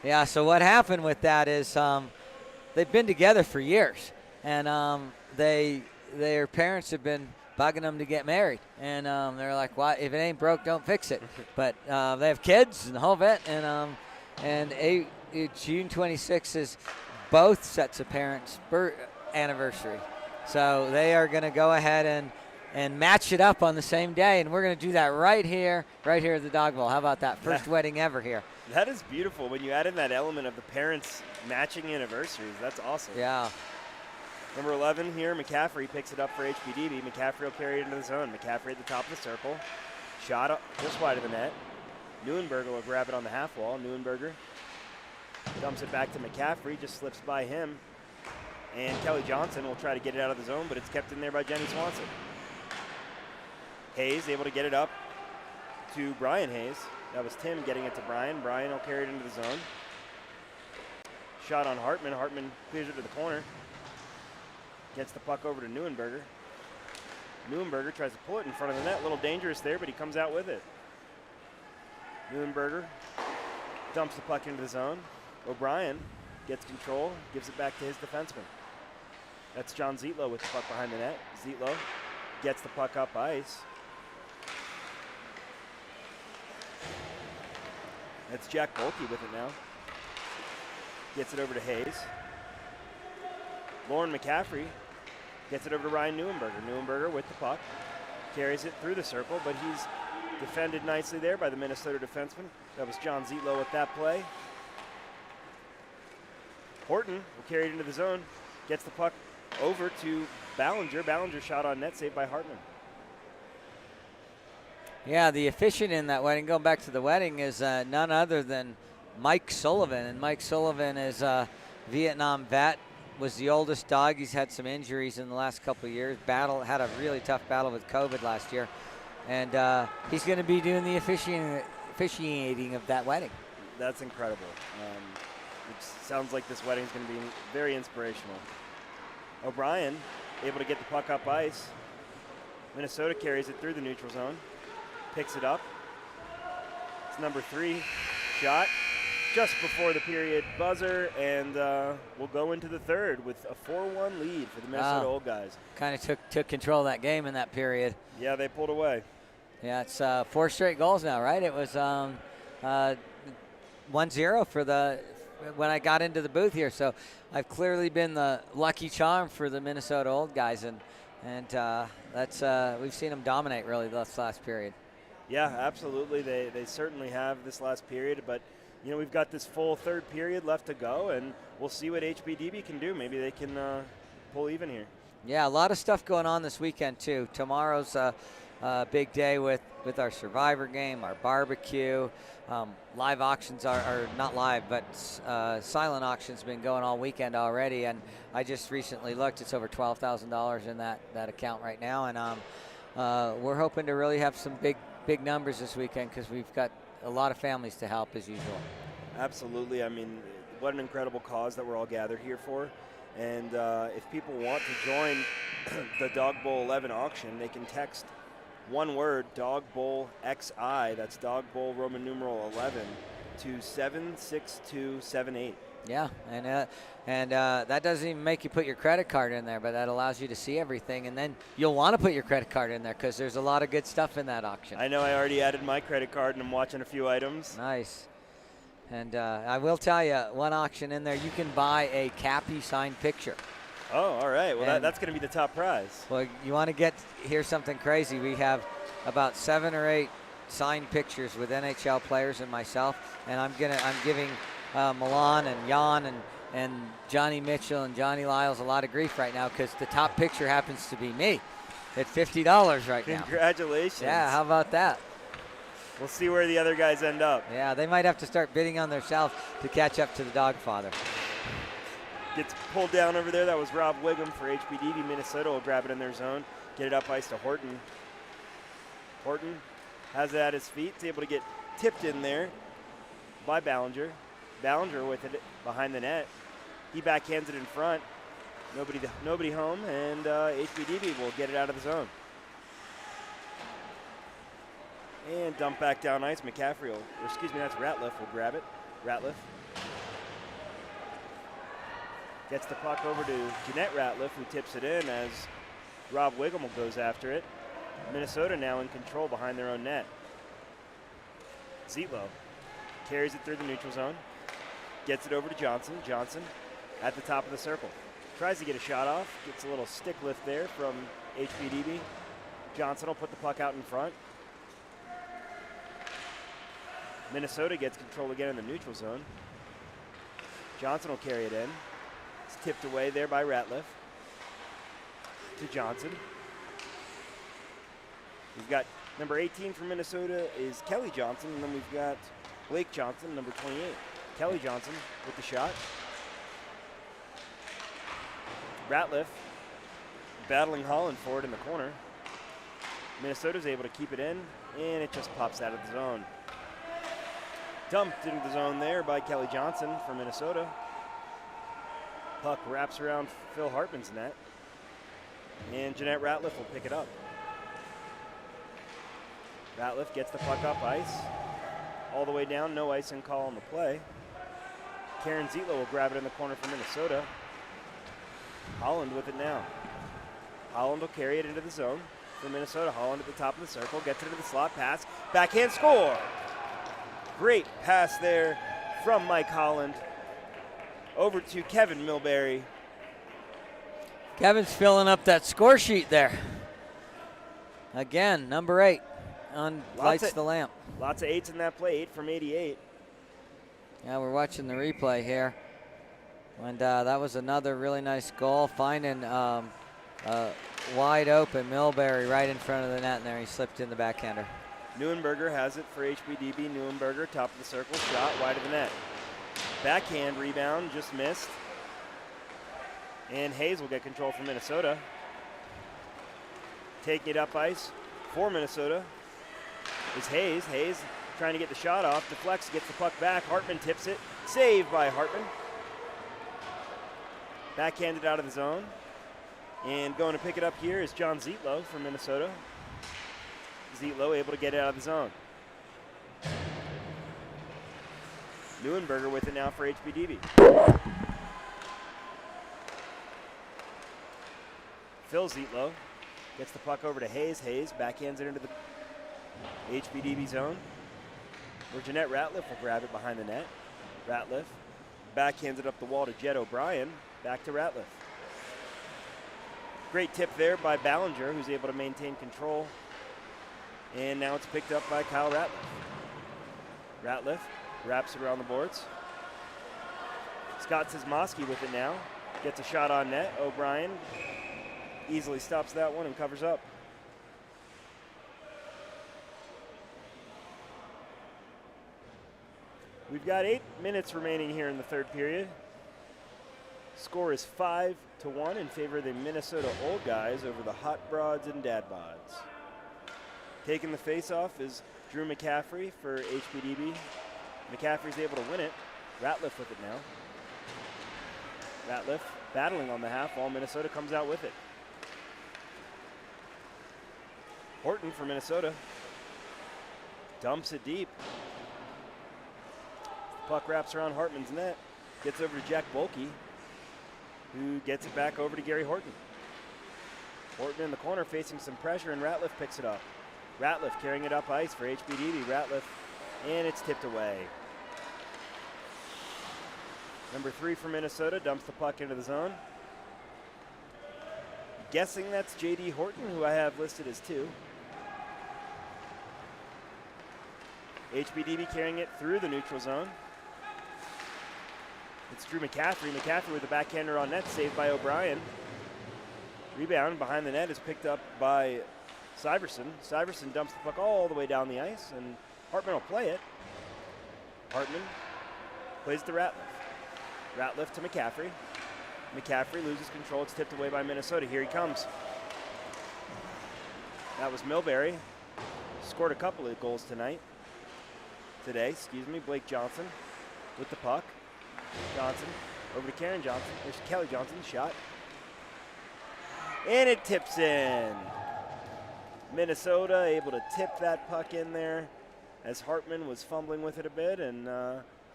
Yeah, so what happened with that is they've been together for years, and their parents have been bugging them to get married, and they're like, "Why? If it ain't broke, don't fix it." But they have kids and the whole bit, and June 26th is both sets of parents' anniversary, so they are going to go ahead and match it up on the same day, and we're going to do that right here at the Dog Bowl. How about that? First wedding ever here. That is beautiful when you add in that element of the parents matching anniversaries. That's awesome. Yeah. Number 11 here, McCaffrey picks it up for HPDB. McCaffrey will carry it into the zone. McCaffrey at the top of the circle. Shot up just wide of the net. Neuenberger will grab it on the half wall. Neuenberger dumps it back to McCaffrey, just slips by him. And Kelly Johnson will try to get it out of the zone, but it's kept in there by Jenny Swanson. Hayes able to get it up to Brian Hayes. That was Tim getting it to Brian. Brian will carry it into the zone. Shot on Hartman. Hartman clears it to the corner. Gets the puck over to Neuenberger. Neuenberger tries to pull it in front of the net. A little dangerous there, but he comes out with it. Neuenberger dumps the puck into the zone. O'Brien gets control, gives it back to his defenseman. That's John Zietlow with the puck behind the net. Zietlow gets the puck up ice. That's Jack Bolke with it now. Gets it over to Hayes. Lauren McCaffrey gets it over to Ryan Neuenberger. Neuenberger with the puck. Carries it through the circle, but he's defended nicely there by the Minnesota defenseman. That was John Zietlow with that play. Horton will carry it into the zone. Gets the puck over to Ballinger. Ballinger shot on net, saved by Hartman. Yeah, the officiant in that wedding, going back to the wedding, is none other than Mike Sullivan. And Mike Sullivan is a Vietnam vet, was the oldest dog. He's had some injuries in the last couple of years. Had a really tough battle with COVID last year. And he's going to be doing the officiating of that wedding. That's incredible. It sounds like this wedding is going to be very inspirational. O'Brien able to get the puck up ice. Minnesota carries it through the neutral zone, picks it up. It's number 3 shot just before the period buzzer, and we'll go into the third with a 4-1 lead for the Minnesota Old Guys. Kind of took control of that game in that period. Yeah, they pulled away. Yeah, it's 4 straight goals now, right? It was 1-0 for when I got into the booth here. So I've clearly been the lucky charm for the Minnesota Old Guys, and that's we've seen them dominate really this last period. Yeah, absolutely. They certainly have this last period, but you know, we've got this full third period left to go, and we'll see what HBDB can do. Maybe they can pull even here. Yeah, a lot of stuff going on this weekend too. Tomorrow's a big day with our Survivor game, our barbecue. Live auctions are not live, but silent auctions been going all weekend already, and I just recently looked. It's over $12,000 in that account right now, and we're hoping to really have some big numbers this weekend because we've got a lot of families to help as usual. Absolutely. I mean, what an incredible cause that we're all gathered here for. And if people want to join the Dawg Bowl 11 auction, they can text one word, Dawg Bowl XI, that's Dawg Bowl Roman numeral 11, to 76278. Yeah, and that doesn't even make you put your credit card in there, but that allows you to see everything, and then you'll want to put your credit card in there because there's a lot of good stuff in that auction. I know I already added my credit card, and I'm watching a few items. Nice. And I will tell you, one auction in there, you can buy a Cappy signed picture. Oh, all right. Well, that's going to be the top prize. Well, you want to hear something crazy. We have about 7 or 8 signed pictures with NHL players and myself, and I'm giving Milan and Jan and Johnny Mitchell and Johnny Lyles a lot of grief right now because the top picture happens to be me at $50 right now. Congratulations. Yeah, how about that? We'll see where the other guys end up. Yeah, they might have to start bidding on themselves to catch up to the Dawg father. Gets pulled down over there. That was Rob Wiggum for HBDB. Minnesota will grab it in their zone, get it up ice to Horton. Horton has it at his feet. He's able to get tipped in there by Ballinger. Ballinger with it behind the net. He backhands it in front. Nobody home, and HBDB will get it out of the zone. And dump back down ice. McCaffrey will, or excuse me, that's Ratliff will grab it. Ratliff gets the puck over to Jeanette Ratliff, who tips it in as Rob Wiggum goes after it. Minnesota now in control behind their own net. Zietlow carries it through the neutral zone. Gets it over to Johnson. Johnson at the top of the circle. Tries to get a shot off. Gets a little stick lift there from HBDB. Johnson will put the puck out in front. Minnesota gets control again in the neutral zone. Johnson will carry it in. It's tipped away there by Ratliff. To Johnson. We've got number 18 for Minnesota is Kelly Johnson, and then we've got Blake Johnson, number 28. Kelly Johnson with the shot. Ratliff battling Holland for it in the corner. Minnesota's able to keep it in, and it just pops out of the zone. Dumped into the zone there by Kelly Johnson for Minnesota. Puck wraps around Phil Hartman's net, and Jeanette Ratliff will pick it up. Ratliff gets the puck up ice, all the way down, no icing call on the play. Karen Zietlow will grab it in the corner for Minnesota. Holland with it now. Holland will carry it into the zone for Minnesota. Holland at the top of the circle, gets it into the slot, pass, backhand score. Great pass there from Mike Holland over to Kevin Milbury. Kevin's filling up that score sheet there. Again, number 8 lights the lamp. Lots of 8s in that play, 8 from 88. Yeah, we're watching the replay here. And that was another really nice goal, finding wide open Milbury right in front of the net, and there he slipped in the backhander. Neuenberger has it for HBDB. Neuenberger, top of the circle, shot wide of the net. Backhand rebound, just missed. And Hayes will get control from Minnesota. Taking it up ice for Minnesota is Hayes. Hayes trying to get the shot off, deflects, gets the puck back. Hartman tips it, saved by Hartman. Backhanded out of the zone. And going to pick it up here is John Zietlow from Minnesota. Zietlow able to get it out of the zone. Neuenberger with it now for HBDB. Phil Zietlow gets the puck over to Hayes. Hayes backhands it into the HBDB zone, where Jeanette Ratliff will grab it behind the net. Ratliff backhands it up the wall to Jed O'Brien. Back to Ratliff. Great tip there by Ballinger, who's able to maintain control. And now it's picked up by Kyle Ratliff. Ratliff wraps it around the boards. Scott Szymanski with it now. Gets a shot on net. O'Brien easily stops that one and covers up. We've got 8 minutes remaining here in the third period. Score is 5-1 in favor of the Minnesota Old Guys over the Hot Broads and Dad Bods. Taking the face-off is Drew McCaffrey for HBDB. McCaffrey's able to win it. Ratliff with it now. Ratliff battling on the half while Minnesota comes out with it. Horton for Minnesota. Dumps it deep. Puck wraps around Hartman's net. Gets over to Jack Bolke, who gets it back over to Gary Horton. Horton in the corner facing some pressure, and Ratliff picks it up. Ratliff carrying it up ice for HBDB. Ratliff, and it's tipped away. Number 3 for Minnesota dumps the puck into the zone. Guessing that's J.D. Horton, who I have listed as 2. HBDB carrying it through the neutral zone. It's Drew McCaffrey. McCaffrey with the backhander on net, saved by O'Brien. Rebound behind the net is picked up by Syverson. Syverson dumps the puck all the way down the ice, and Hartman will play it. Hartman plays to Ratliff. Ratliff to McCaffrey. McCaffrey loses control. It's tipped away by Minnesota. Here he comes. That was Milbury. Scored a couple of goals today. Blake Johnson with the puck. Johnson over to Karen Johnson. There's Kelly Johnson, shot. And it tips in. Minnesota able to tip that puck in there as Hartman was fumbling with it a bit, and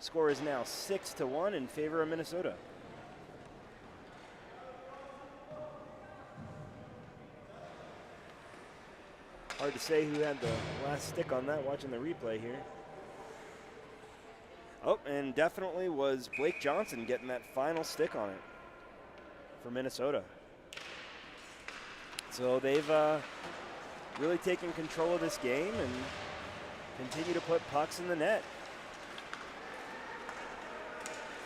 score is now 6-1 in favor of Minnesota. Hard to say who had the last stick on that watching the replay here. Oh, and definitely was Blake Johnson getting that final stick on it for Minnesota. So they've really taken control of this game and continue to put pucks in the net.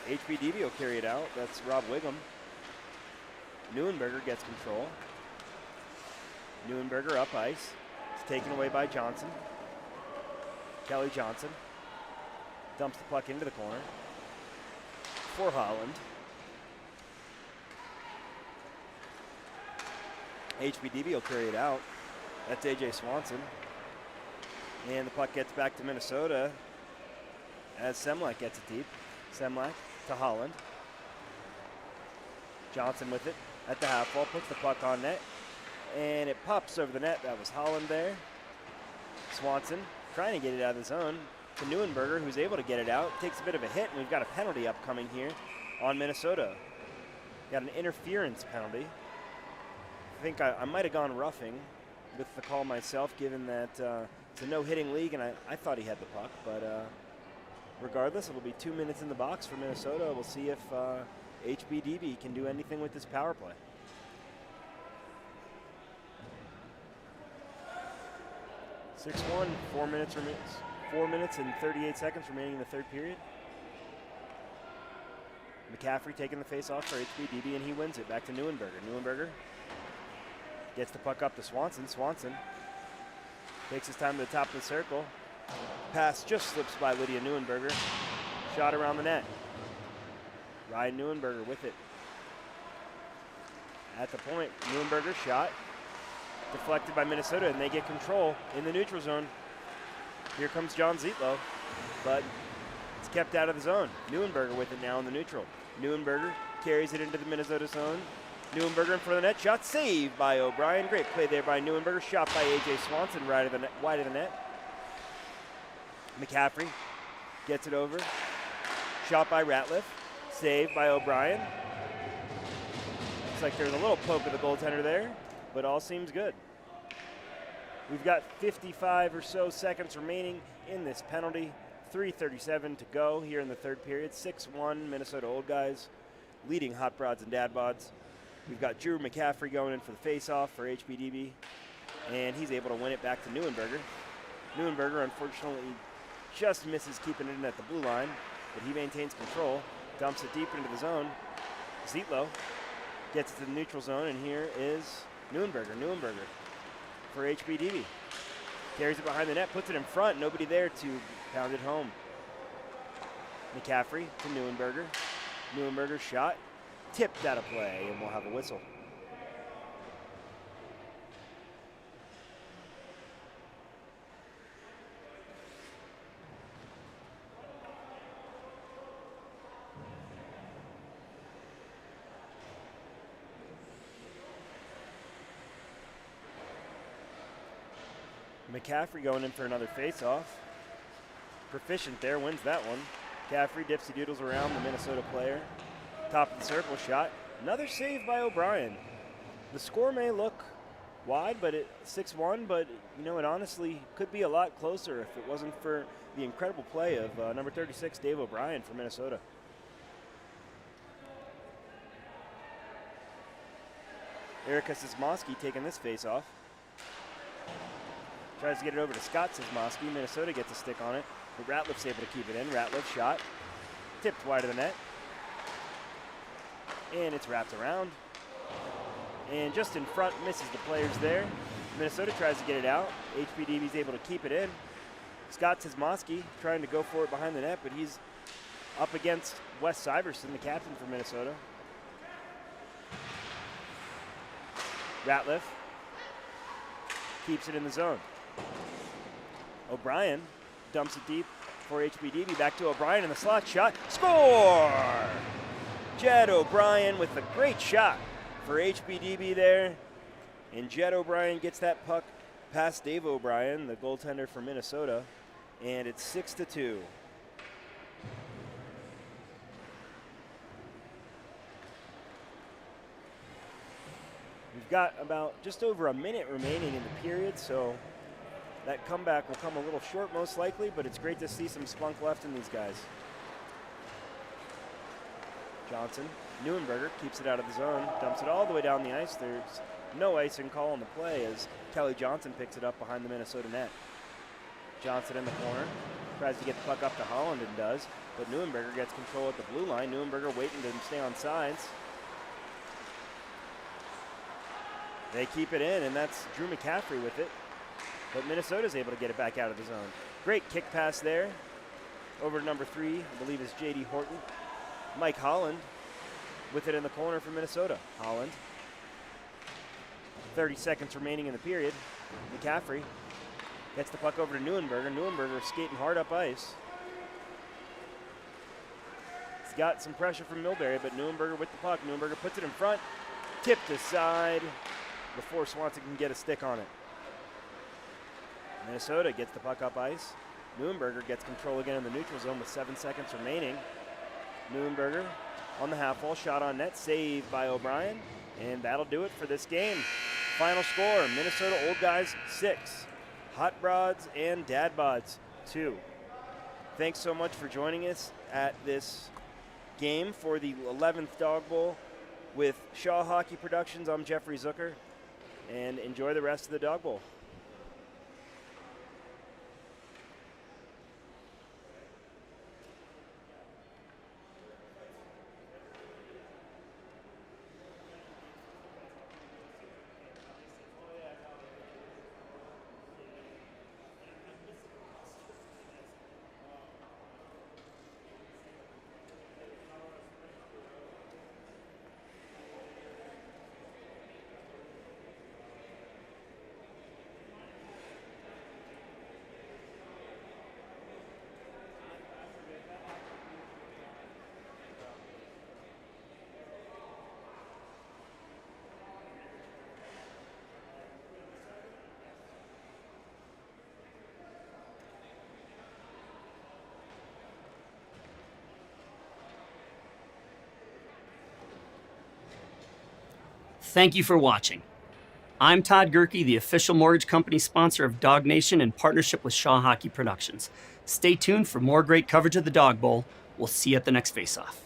HBDB will carry it out. That's Rob Wiggum. Neuenberger gets control. Neuenberger up ice. It's taken away by Johnson. Kelly Johnson dumps the puck into the corner for Holland. HBDB will carry it out. That's AJ Swanson. And the puck gets back to Minnesota as Semlak gets it deep. Semlak to Holland. Johnson with it at the half wall, puts the puck on net, and it pops over the net. That was Holland there. Swanson trying to get it out of the zone to Neuenberger, who's able to get it out. Takes a bit of a hit, and we've got a penalty upcoming here on Minnesota. Got an interference penalty. I think I might have gone roughing with the call myself, given that it's a no-hitting league, and I thought he had the puck. But regardless, it'll be 2 minutes in the box for Minnesota. We'll see if HBDB can do anything with this power play. (6-1), 4 minutes remains. 4 minutes and 38 seconds remaining in the third period. McCaffrey taking the face-off for HBDB, and he wins it. Back to Neuenberger. Neuenberger gets the puck up to Swanson. Swanson takes his time to the top of the circle. Pass just slips by Lydia Neuenberger. Shot around the net. Ryan Neuenberger with it. At the point, Neuenberger shot. Deflected by Minnesota, and they get control in the neutral zone. Here comes John Zietlow, but it's kept out of the zone. Neuenberger with it now in the neutral. Neuenberger carries it into the Minnesota zone. Neuenberger in front of the net. Shot saved by O'Brien. Great play there by Neuenberger. Shot by A.J. Swanson wide of the net. McCaffrey gets it over. Shot by Ratliff. Saved by O'Brien. Looks like there's a little poke of the goaltender there, but all seems good. We've got 55 or so seconds remaining in this penalty. 3:37 to go here in the third period. 6-1 Minnesota Old Guys leading Hot Brods and Dad Bods. We've got Drew McCaffrey going in for the face-off for HBDB, and he's able to win it back to Neuenberger. Neuenberger, unfortunately, just misses keeping it in at the blue line, but he maintains control, dumps it deep into the zone. Zietlow gets it to the neutral zone, and here is Neuenberger for HBDB. Carries it behind the net, puts it in front, nobody there to pound it home. McCaffrey to Neuenberger. Neuenberger's shot tipped out of play, and we'll have a whistle. McCaffrey going in for another face-off. Proficient there, wins that one. McCaffrey dipsy doodles around the Minnesota player. Top of the circle shot. Another save by O'Brien. The score may look wide, but 6-1, but you know, it honestly could be a lot closer if it wasn't for the incredible play of number 36, Dave O'Brien for Minnesota. Erica Sismowski taking this face-off. Tries to get it over to Scott Sismowski. Minnesota gets a stick on it, but Ratliff's able to keep it in. Ratliff shot. Tipped wide of the net. And it's wrapped around. And just in front, misses the players there. Minnesota tries to get it out. HBDB's able to keep it in. Scott Sismowski trying to go for it behind the net, but he's up against Wes Syverson, the captain for Minnesota. Ratliff keeps it in the zone. O'Brien dumps it deep for HBDB. Back to O'Brien in the slot shot. Score! Jed O'Brien with a great shot for HBDB there. And Jed O'Brien gets that puck past Dave O'Brien, the goaltender for Minnesota. And it's 6-2. We've got about just over a minute remaining in the period, so that comeback will come a little short most likely, but it's great to see some spunk left in these guys. Johnson, Neuenberger keeps it out of the zone, dumps it all the way down the ice. There's no icing call on the play as Kelly Johnson picks it up behind the Minnesota net. Johnson in the corner, tries to get the puck up to Holland and does, but Neuenberger gets control at the blue line. Neuenberger waiting to stay on sides. They keep it in, and that's Drew McCaffrey with it. But Minnesota's able to get it back out of the zone. Great kick pass there. Over to number 3, I believe is J.D. Horton. Mike Holland with it in the corner for Minnesota. Holland. 30 seconds remaining in the period. McCaffrey gets the puck over to Neuenberger. Neuenberger skating hard up ice. He's got some pressure from Milbury, but Neuenberger with the puck. Neuenberger puts it in front. Tipped aside before Swanson can get a stick on it. Minnesota gets the puck up ice. Neuenberger gets control again in the neutral zone with 7 seconds remaining. Neuenberger on the half wall, shot on net, saved by O'Brien, and that'll do it for this game. Final score, Minnesota Old Guys 6, Hot Brods and Dad Bods 2. Thanks so much for joining us at this game for the 11th Dog Bowl with Shaw Hockey Productions. I'm Jeffrey Zucker, and enjoy the rest of the Dog Bowl. Thank you for watching. I'm Todd Gerke, the official mortgage company sponsor of Dawg Nation in partnership with Shaw Hockey Productions. Stay tuned for more great coverage of the Dawg Bowl. We'll see you at the next face-off.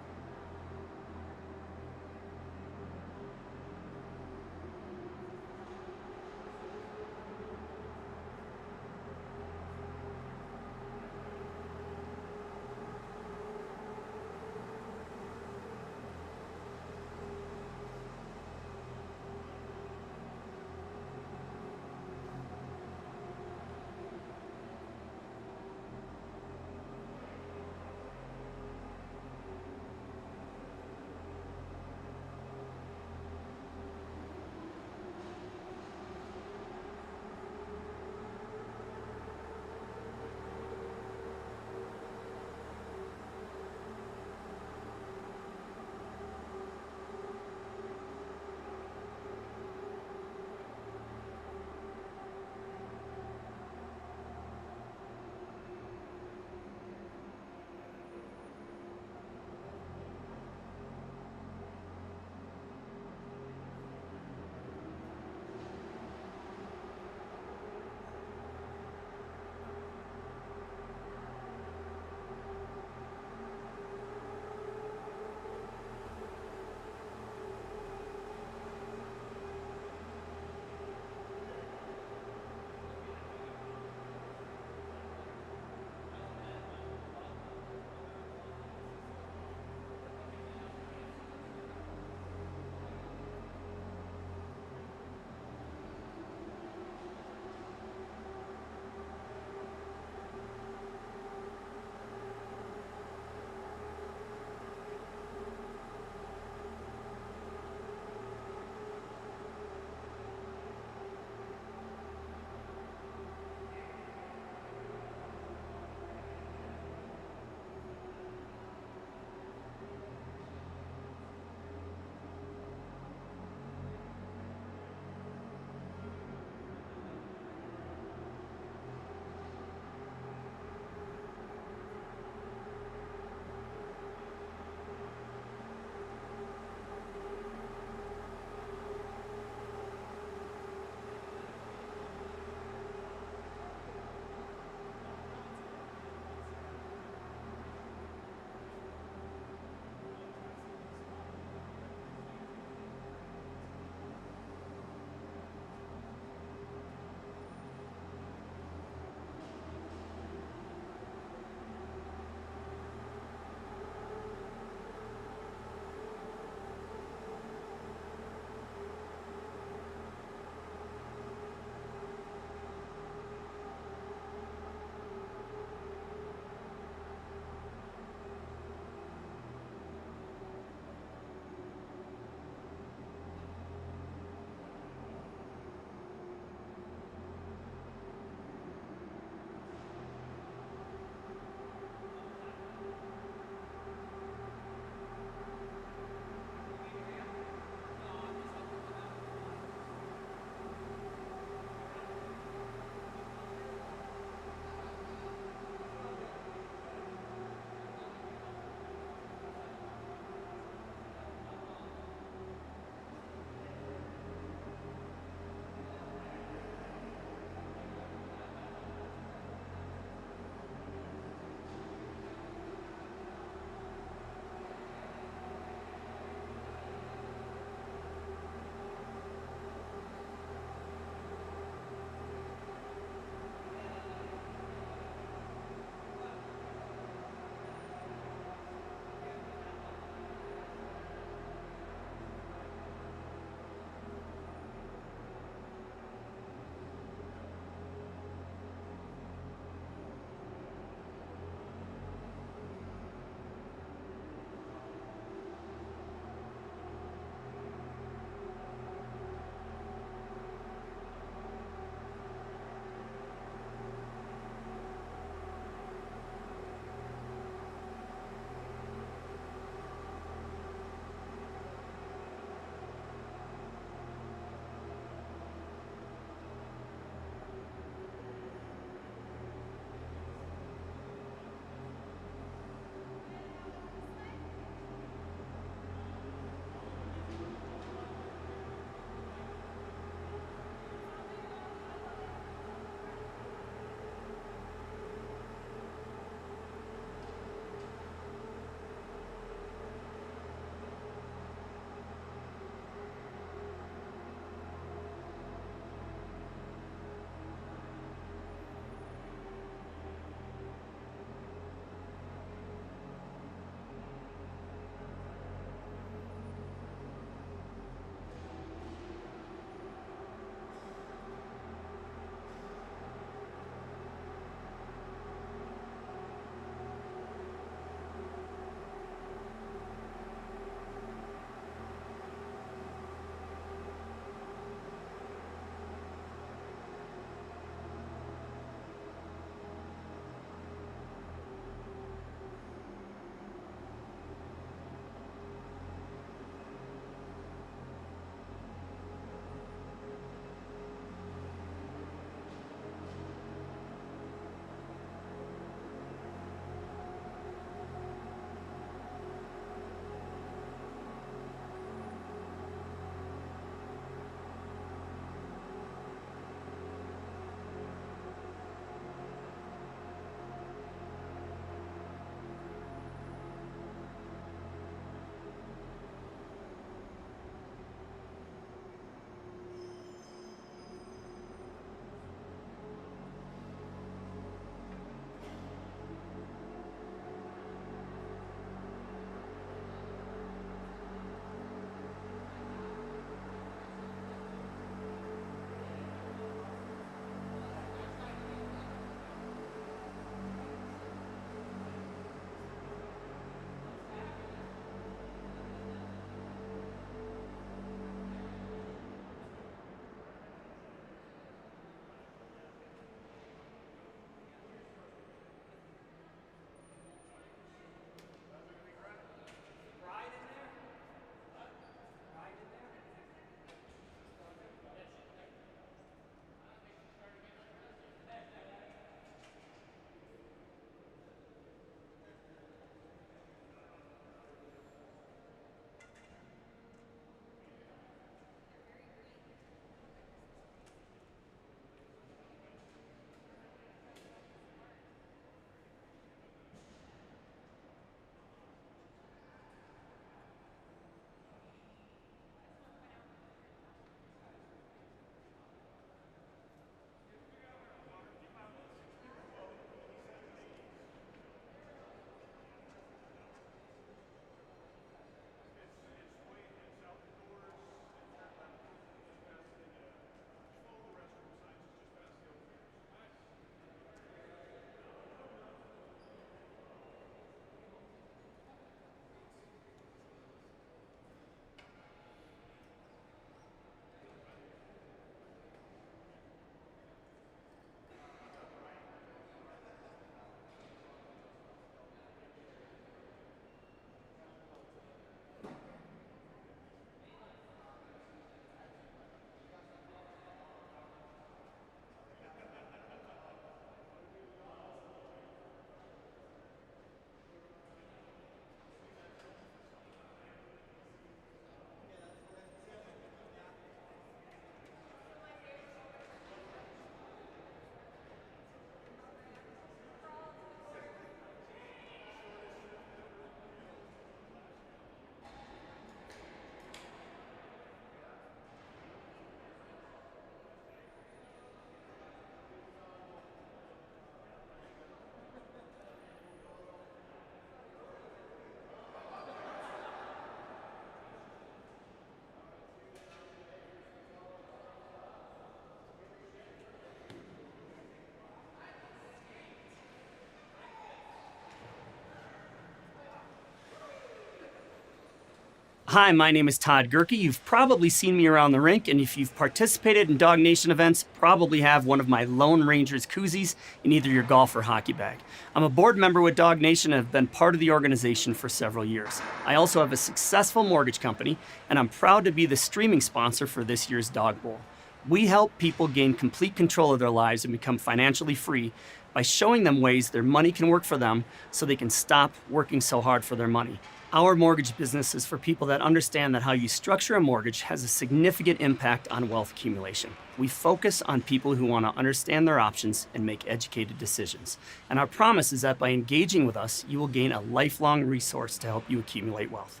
Hi, my name is Todd Gerke. You've probably seen me around the rink, and if you've participated in Dawg Nation events, probably have one of my Lone Rangers koozies in either your golf or hockey bag. I'm a board member with Dawg Nation and have been part of the organization for several years. I also have a successful mortgage company, and I'm proud to be the streaming sponsor for this year's Dawg Bowl. We help people gain complete control of their lives and become financially free by showing them ways their money can work for them so they can stop working so hard for their money. Our mortgage business is for people that understand that how you structure a mortgage has a significant impact on wealth accumulation. We focus on people who want to understand their options and make educated decisions. And our promise is that by engaging with us, you will gain a lifelong resource to help you accumulate wealth.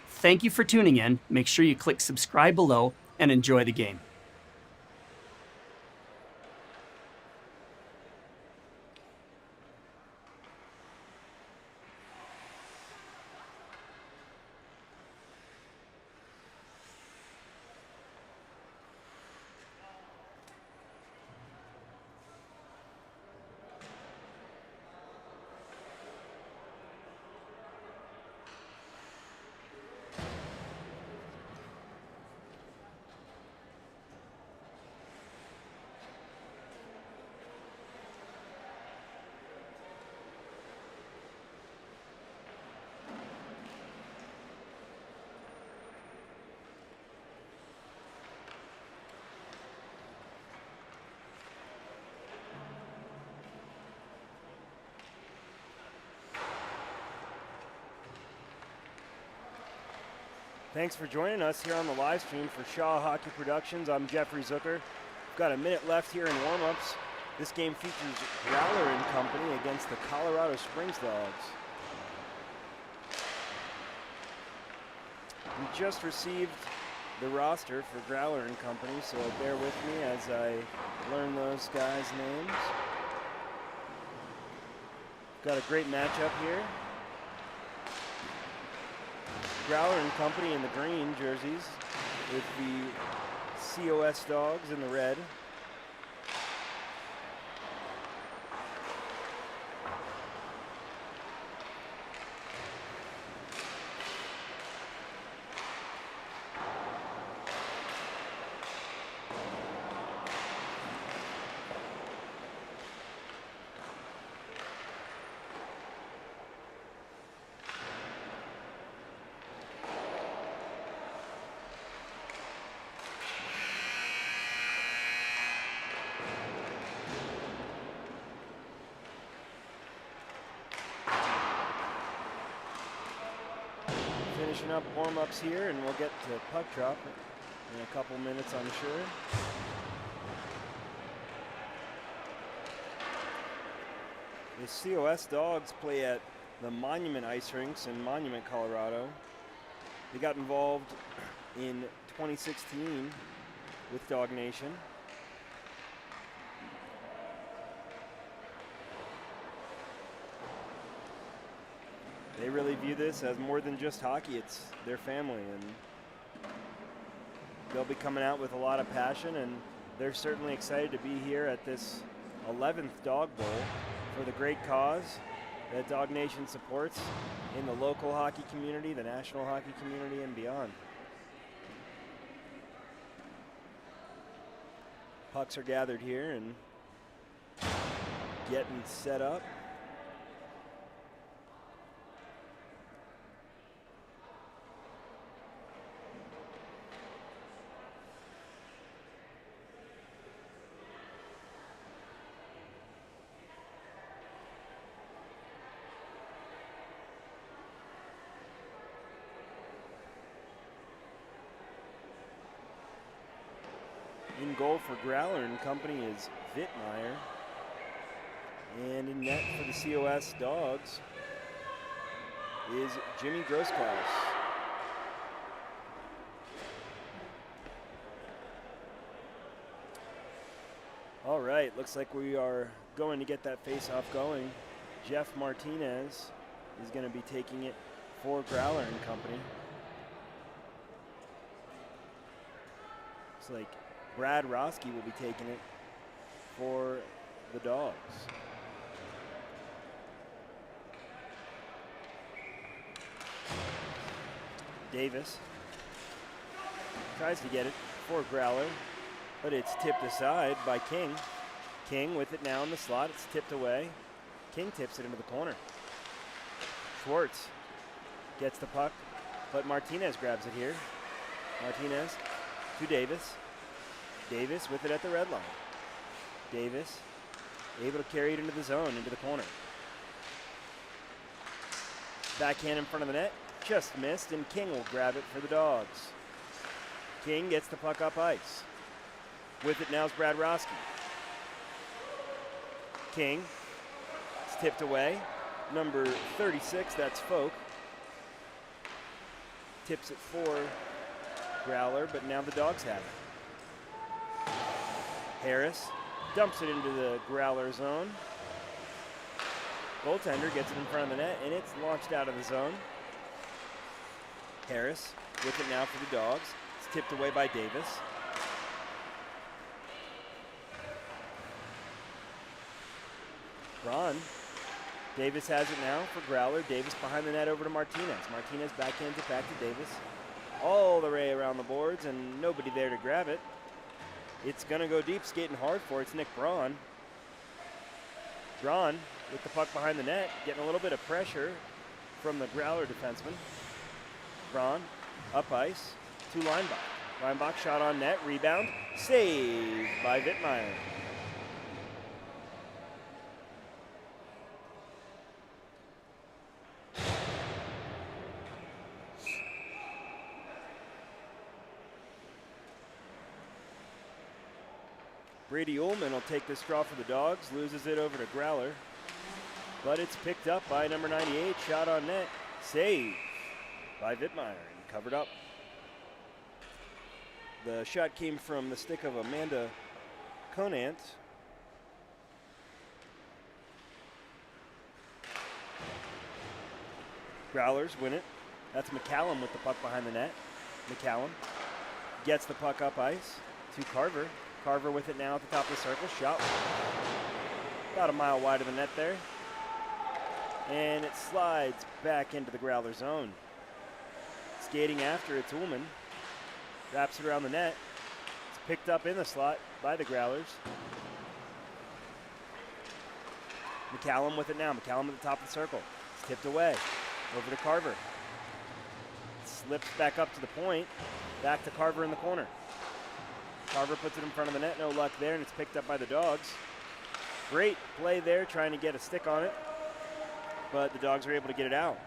Thank you for tuning in. Make sure you click subscribe below and enjoy the game. Thanks for joining us here on the live stream for Shaw Hockey Productions. I'm Jeffrey Zucker. We've got a minute left here in warm-ups. This game features Growler and company against the Colorado Springs Dogs. We just received the roster for Growler and company, so bear with me as I learn those guys' names. Got a great matchup here. Growler and company in the green jerseys with the COS Dogs in the red. Finishing up warm-ups here, and we'll get to puck drop in a couple minutes, I'm sure. The COS Dogs play at the Monument Ice Rinks in Monument, Colorado. They got involved in 2016 with Dawg Nation. They really view this as more than just hockey. It's their family, and they'll be coming out with a lot of passion, and they're certainly excited to be here at this 11th Dawg Bowl for the great cause that Dawg Nation supports in the local hockey community, the national hockey community, and beyond. Pucks are gathered here and getting set up. In goal for Growler and company is Wittmeyer. And in net for the COS Dogs is Jimmy Grosskaus. All right, looks like we are going to get that face-off going. Jeff Martinez is going to be taking it for Growler and company. Looks like Brad Roski will be taking it for the Dogs. Davis tries to get it for Growler, but it's tipped aside by King. King with it now in the slot. It's tipped away. King tips it into the corner. Schwartz gets the puck, but Martinez grabs it here. Martinez to Davis. Davis with it at the red line. Davis able to carry it into the zone, into the corner. Backhand in front of the net, just missed, and King will grab it for the Dogs. King gets the puck up ice. With it now is Brad Roski. King, it's tipped away. Number 36, that's Folk. Tips it for Growler, but now the Dogs have it. Harris dumps it into the Growler zone. Goaltender gets it in front of the net, and it's launched out of the zone. Harris with it now for the Dogs. It's tipped away by Davis. Braun. Davis has it now for Growler. Davis behind the net over to Martinez. Martinez backhands it back to Davis. All the way around the boards, and nobody there to grab it. It's going to go deep, skating hard for it. It's Nick Braun. Braun with the puck behind the net, getting a little bit of pressure from the Growler defenseman. Braun up ice to Leinbach. Leinbach shot on net, rebound, saved by Wittmeyer. Brady Ullman will take this draw for the Dogs, loses it over to Growler, but it's picked up by number 98, shot on net, save by Wittmeyer and covered up. The shot came from the stick of Amanda Conant. Growlers win it. That's McCallum with the puck behind the net. McCallum gets the puck up ice to Carver. Carver with it now at the top of the circle. Shot about a mile wide of the net there. And it slides back into the Growler zone. Skating after it's Ullman. Wraps it around the net. It's picked up in the slot by the Growlers. McCallum with it now. McCallum at the top of the circle. It's tipped away. Over to Carver. Slips back up to the point. Back to Carver in the corner. Carver puts it in front of the net, no luck there, and it's picked up by the Dogs. Great play there, trying to get a stick on it, but the Dogs are able to get it out.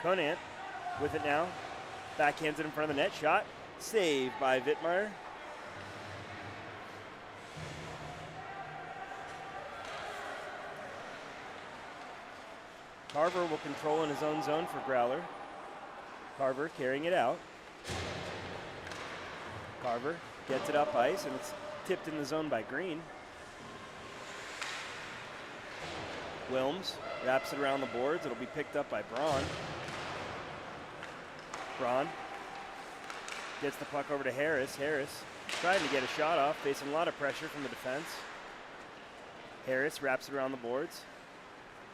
Conant with it now, backhands it in front of the net, shot, saved by Wittmeyer. Carver will control in his own zone for Growler. Carver carrying it out. Carver gets it up ice, and it's tipped in the zone by Green. Wilms wraps it around the boards. It'll be picked up by Braun. Braun gets the puck over to Harris. Harris trying to get a shot off, facing a lot of pressure from the defense. Harris wraps it around the boards.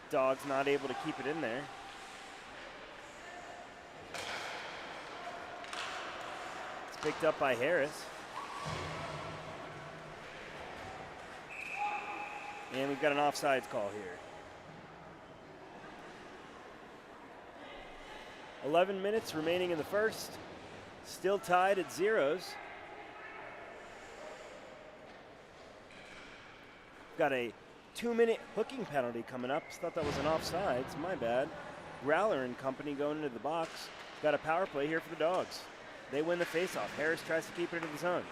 Dawgs not able to keep it in there. It's picked up by Harris. And we've got an offsides call here. 11 minutes remaining in the first. Still tied at zeros. Got a 2-minute hooking penalty coming up. Thought that was an offsides. My bad. Growler and company going into the box. Got a power play here for the Dogs. They win the faceoff. Harris tries to keep it into the zone.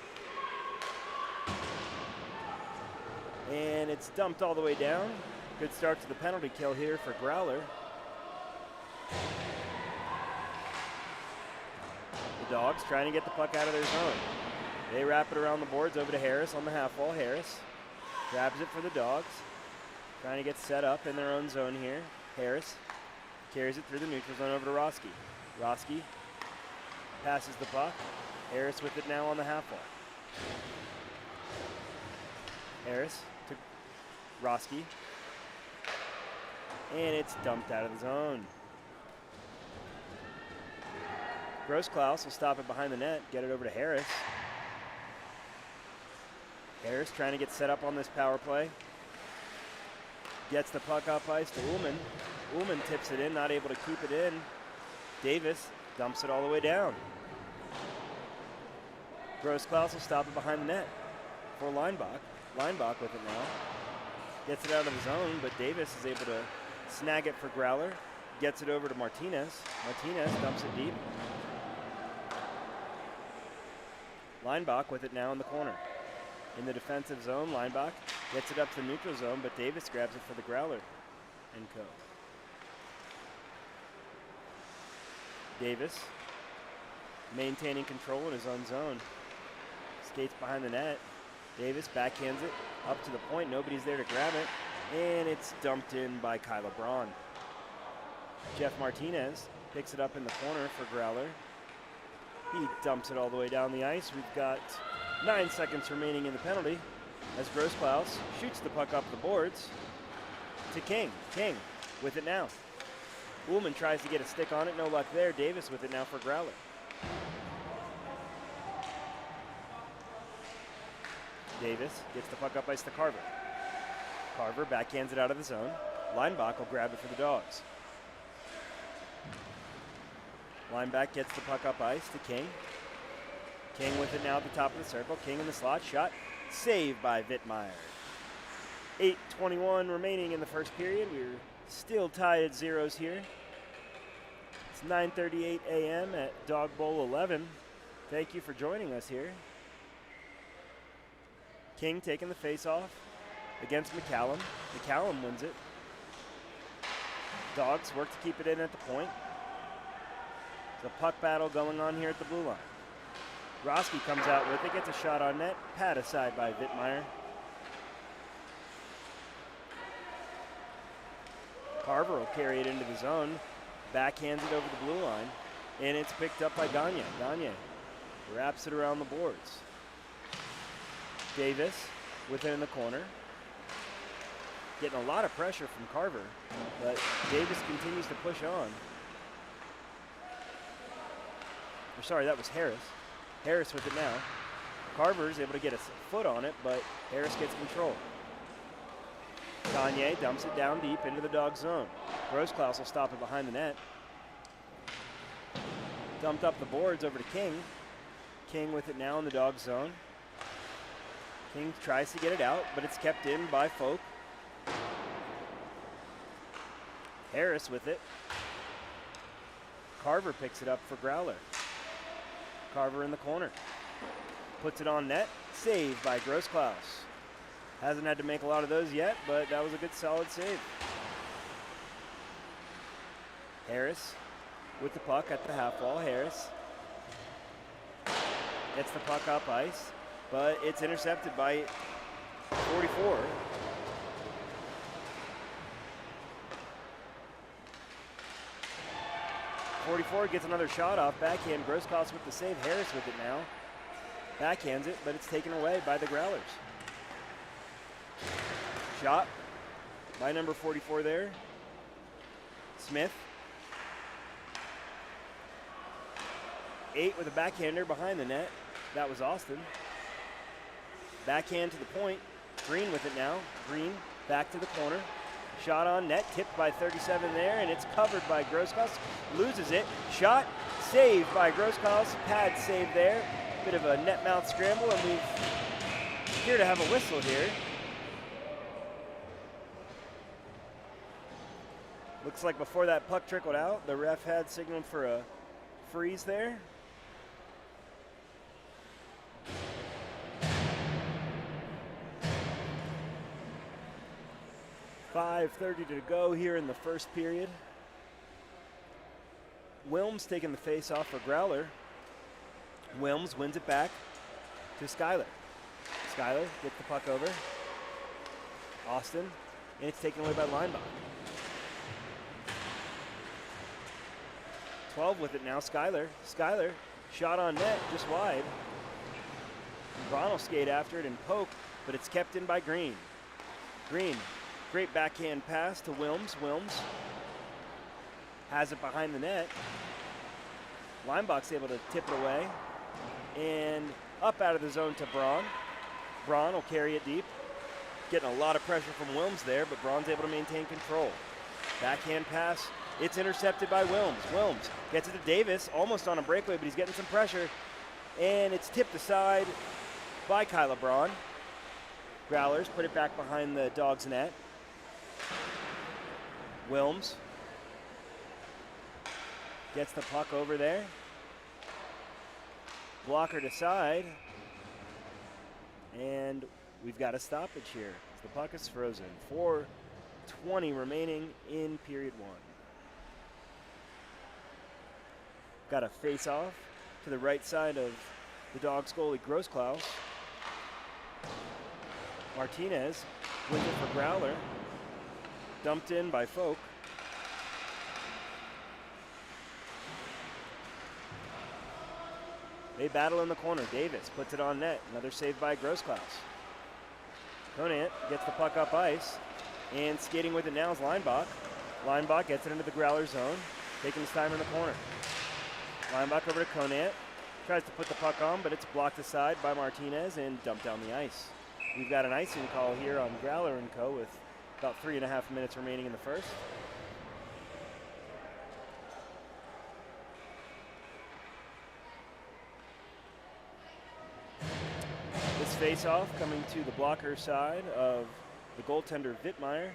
And it's dumped all the way down. Good start to the penalty kill here for Growler. The Dogs trying to get the puck out of their zone. They wrap it around the boards over to Harris on the half wall. Harris grabs it for the Dogs. Trying to get set up in their own zone here. Harris carries it through the neutral zone over to Roski. Roski passes the puck. Harris with it now on the half wall. Harris to Roski. And it's dumped out of the zone. Grossklaus will stop it behind the net, get it over to Harris. Harris trying to get set up on this power play. Gets the puck up ice to Ullman. Ullman tips it in, not able to keep it in. Davis dumps it all the way down. Grossklaus will stop it behind the net for Leinbach. Leinbach with it now. Gets it out of the zone, but Davis is able to snag it for Growler. Gets it over to Martinez. Martinez dumps it deep. Leinbach with it now in the corner. In the defensive zone, Leinbach gets it up to the neutral zone, but Davis grabs it for the Growler and co. Davis maintaining control in his own zone. Skates behind the net. Davis backhands it up to the point. Nobody's there to grab it. And it's dumped in by Kyla Braun. Jeff Martinez picks it up in the corner for Growler. He dumps it all the way down the ice. We've got 9 seconds remaining in the penalty as Grossklaus shoots the puck up the boards to King. King with it now. Ullman tries to get a stick on it. No luck there. Davis with it now for Growler. Davis gets the puck up ice to Carver. Carver backhands it out of the zone. Leinbach will grab it for the Dawgs. Leinbach gets the puck up ice to King. King with it now at the top of the circle. King in the slot. Shot saved by Wittmeyer. 8:21 remaining in the first period. We're still tied at zeros here. It's 9:38 a.m. at Dog Bowl 11. Thank you for joining us here. King taking the face-off against McCallum. McCallum wins it. Dawgs work to keep it in at the point. There's a puck battle going on here at the blue line. Roski comes out with it, gets a shot on net, pat aside by Wittmeyer. Carver will carry it into the zone, backhands it over the blue line, and it's picked up by Gagne. Gagne wraps it around the boards. Davis with it in the corner. Getting a lot of pressure from Carver, but Davis continues to push on. Or sorry, that was Harris. Harris with it now. Carver is able to get a foot on it, but Harris gets control. Gagne dumps it down deep into the Dog zone. Grossklaus will stop it behind the net. Dumped up the boards over to King. King with it now in the Dog zone. King tries to get it out, but it's kept in by Folk. Harris with it. Carver picks it up for Growler. Carver in the corner. Puts it on net. Saved by Grossklaus. Hasn't had to make a lot of those yet, but that was a good solid save. Harris with the puck at the half wall. Harris gets the puck up ice, but it's intercepted by 44. Gets another shot off backhand. Grossklaus with the save. Harris with it now. Backhands it, but it's taken away by the Growlers. Shot by number 44 there. Smith. 8 with a backhander behind the net. That was Austin. Backhand to the point. Green with it now. Green back to the corner. Shot on net, tipped by 37 there, and it's covered by Grossklaus. Loses it. Shot saved by Grossklaus. Pad save there. Bit of a net mouth scramble, and we appear to have a whistle here. Looks like before that puck trickled out, the ref had signaled for a freeze there. .5:30 to go here in the first period. Wilms taking the face off for Growler. Wilms wins it back to Schuyler. Schuyler gets the puck over. Austin, and it's taken away by Leinbach. 12 with it now, Schuyler. Schuyler, shot on net, just wide. Braun will skate after it and poke, but it's kept in by Green. Green, great backhand pass to Wilms. Wilms has it behind the net. Leinbach's able to tip it away. And up out of the zone to Braun. Braun will carry it deep. Getting a lot of pressure from Wilms there, but Braun's able to maintain control. Backhand pass. It's intercepted by Wilms. Wilms gets it to Davis, almost on a breakaway, but he's getting some pressure. And it's tipped aside by Kyla Braun. Growlers put it back behind the Dawgs net. Wilms gets the puck over there. Blocker to side. And we've got a stoppage here. The puck is frozen. 4:20 remaining in period 1. Got a face-off to the right side of the Dawgs goalie, Grossklaus. Martinez with it for Growler. Dumped in by Folk. They battle in the corner. Davis puts it on net. Another save by Grossklaus. Conant gets the puck up ice. And skating with it now is Leinbach. Leinbach gets it into the Growler zone. Taking his time in the corner. Leinbach over to Conant. Tries to put the puck on, but it's blocked aside by Martinez and dumped down the ice. We've got an icing call here on Growler & Co. with about 3.5 minutes remaining in the first. This face-off coming to the blocker side of the goaltender Wittmeyer.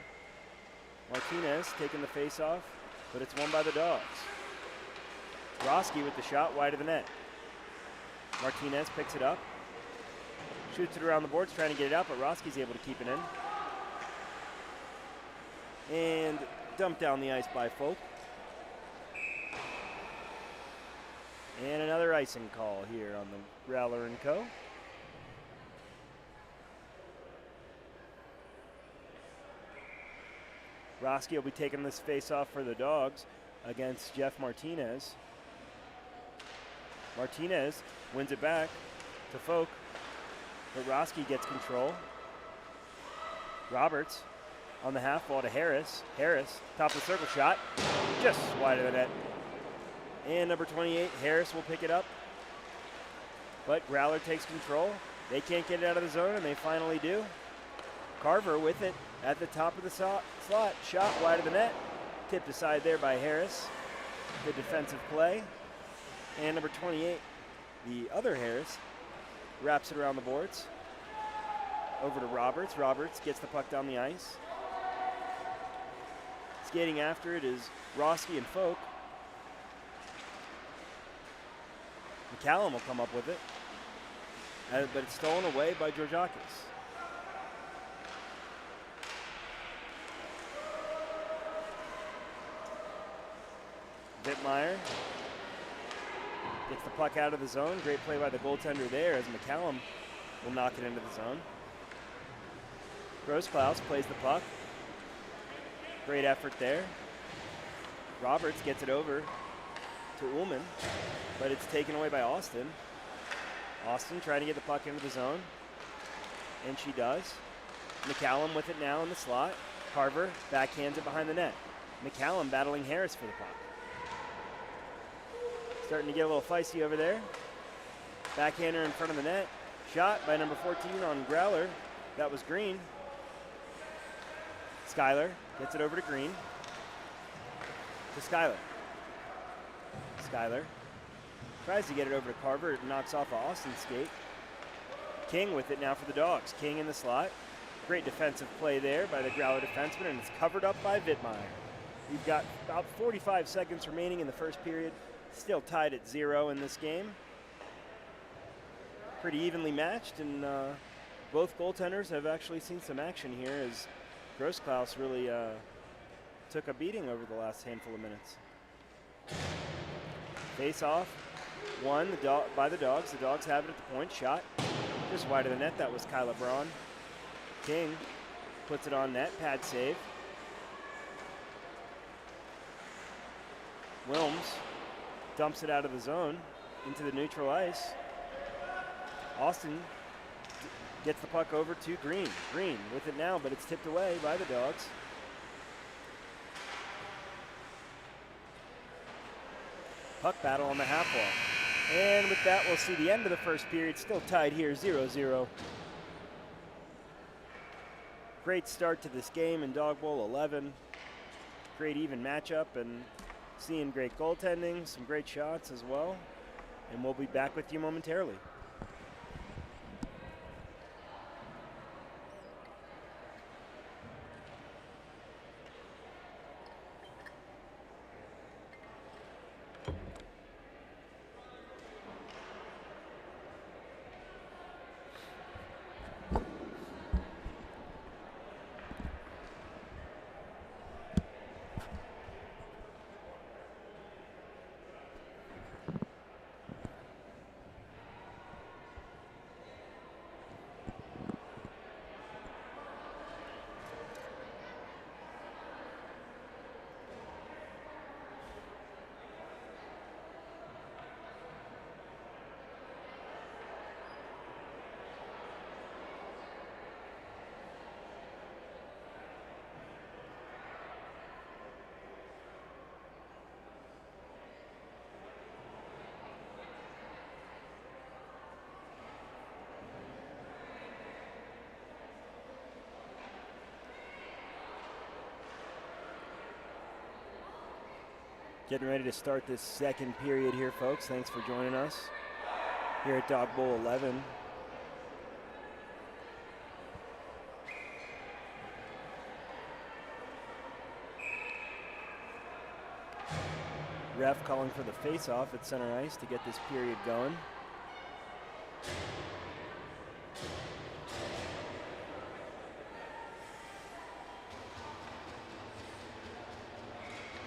Martinez taking the face-off, but it's won by the Dawgs. Roski with the shot wide of the net. Martinez picks it up. Shoots it around the boards, trying to get it out, but Roski's able to keep it in. And dumped down the ice by Folk. And another icing call here on the Growler & Co. Roski will be taking this face-off for the Dawgs against Jeff Martinez. Martinez wins it back to Folk, but Roski gets control. Roberts on the half wall to Harris. Harris, top of the circle shot, just wide of the net. And number 28, Harris will pick it up, but Growler takes control. They can't get it out of the zone, and they finally do. Carver with it at the top of the slot, shot wide of the net. Tipped aside there by Harris. Good defensive play. And number 28, the other Harris, wraps it around the boards. Over to Roberts. Roberts gets the puck down the ice. Skating after it is Roski and Folk. McCallum will come up with it, but it's stolen away by Georgiakis. Wittmeyer gets the puck out of the zone. Great play by the goaltender there as McCallum will knock it into the zone. Grossklaus plays the puck. Great effort there. Roberts gets it over to Ullman, but it's taken away by Austin. Austin trying to get the puck into the zone, and she does. McCallum with it now in the slot. Carver backhands it behind the net. McCallum battling Harris for the puck. Starting to get a little feisty over there. Backhander in front of the net. Shot by number 14 on Growler. That was Green. Schuyler gets it over to Green. To Schuyler. Schuyler tries to get it over to Carver. It knocks off Austin's skate. King with it now for the Dawgs. King in the slot. Great defensive play there by the Growler defenseman, and it's covered up by Wittmeyer. We've got about 45 seconds remaining in the first period. Still tied at 0 in this game. Pretty evenly matched, and both goaltenders have actually seen some action here as Grossklaus really took a beating over the last handful of minutes. Face off, won by the Dawgs. The Dawgs have it at the point. Shot just wide of the net. That was Kyla Braun. King puts it on net. Pad save. Wilms dumps it out of the zone into the neutral ice. Austin gets the puck over to Green. Green with it now, but it's tipped away by the Dawgs. puck battle on the half wall. And with that, we'll see the end of the first period, still tied here, 0-0. Great start to this game in Dog Bowl 11. Great even matchup and seeing great goaltending, some great shots as well. And we'll be back with you momentarily. Getting ready to start this second period here, folks. Thanks for joining us here at Dog Bowl 11. Ref calling for the face-off at center ice to get this period going.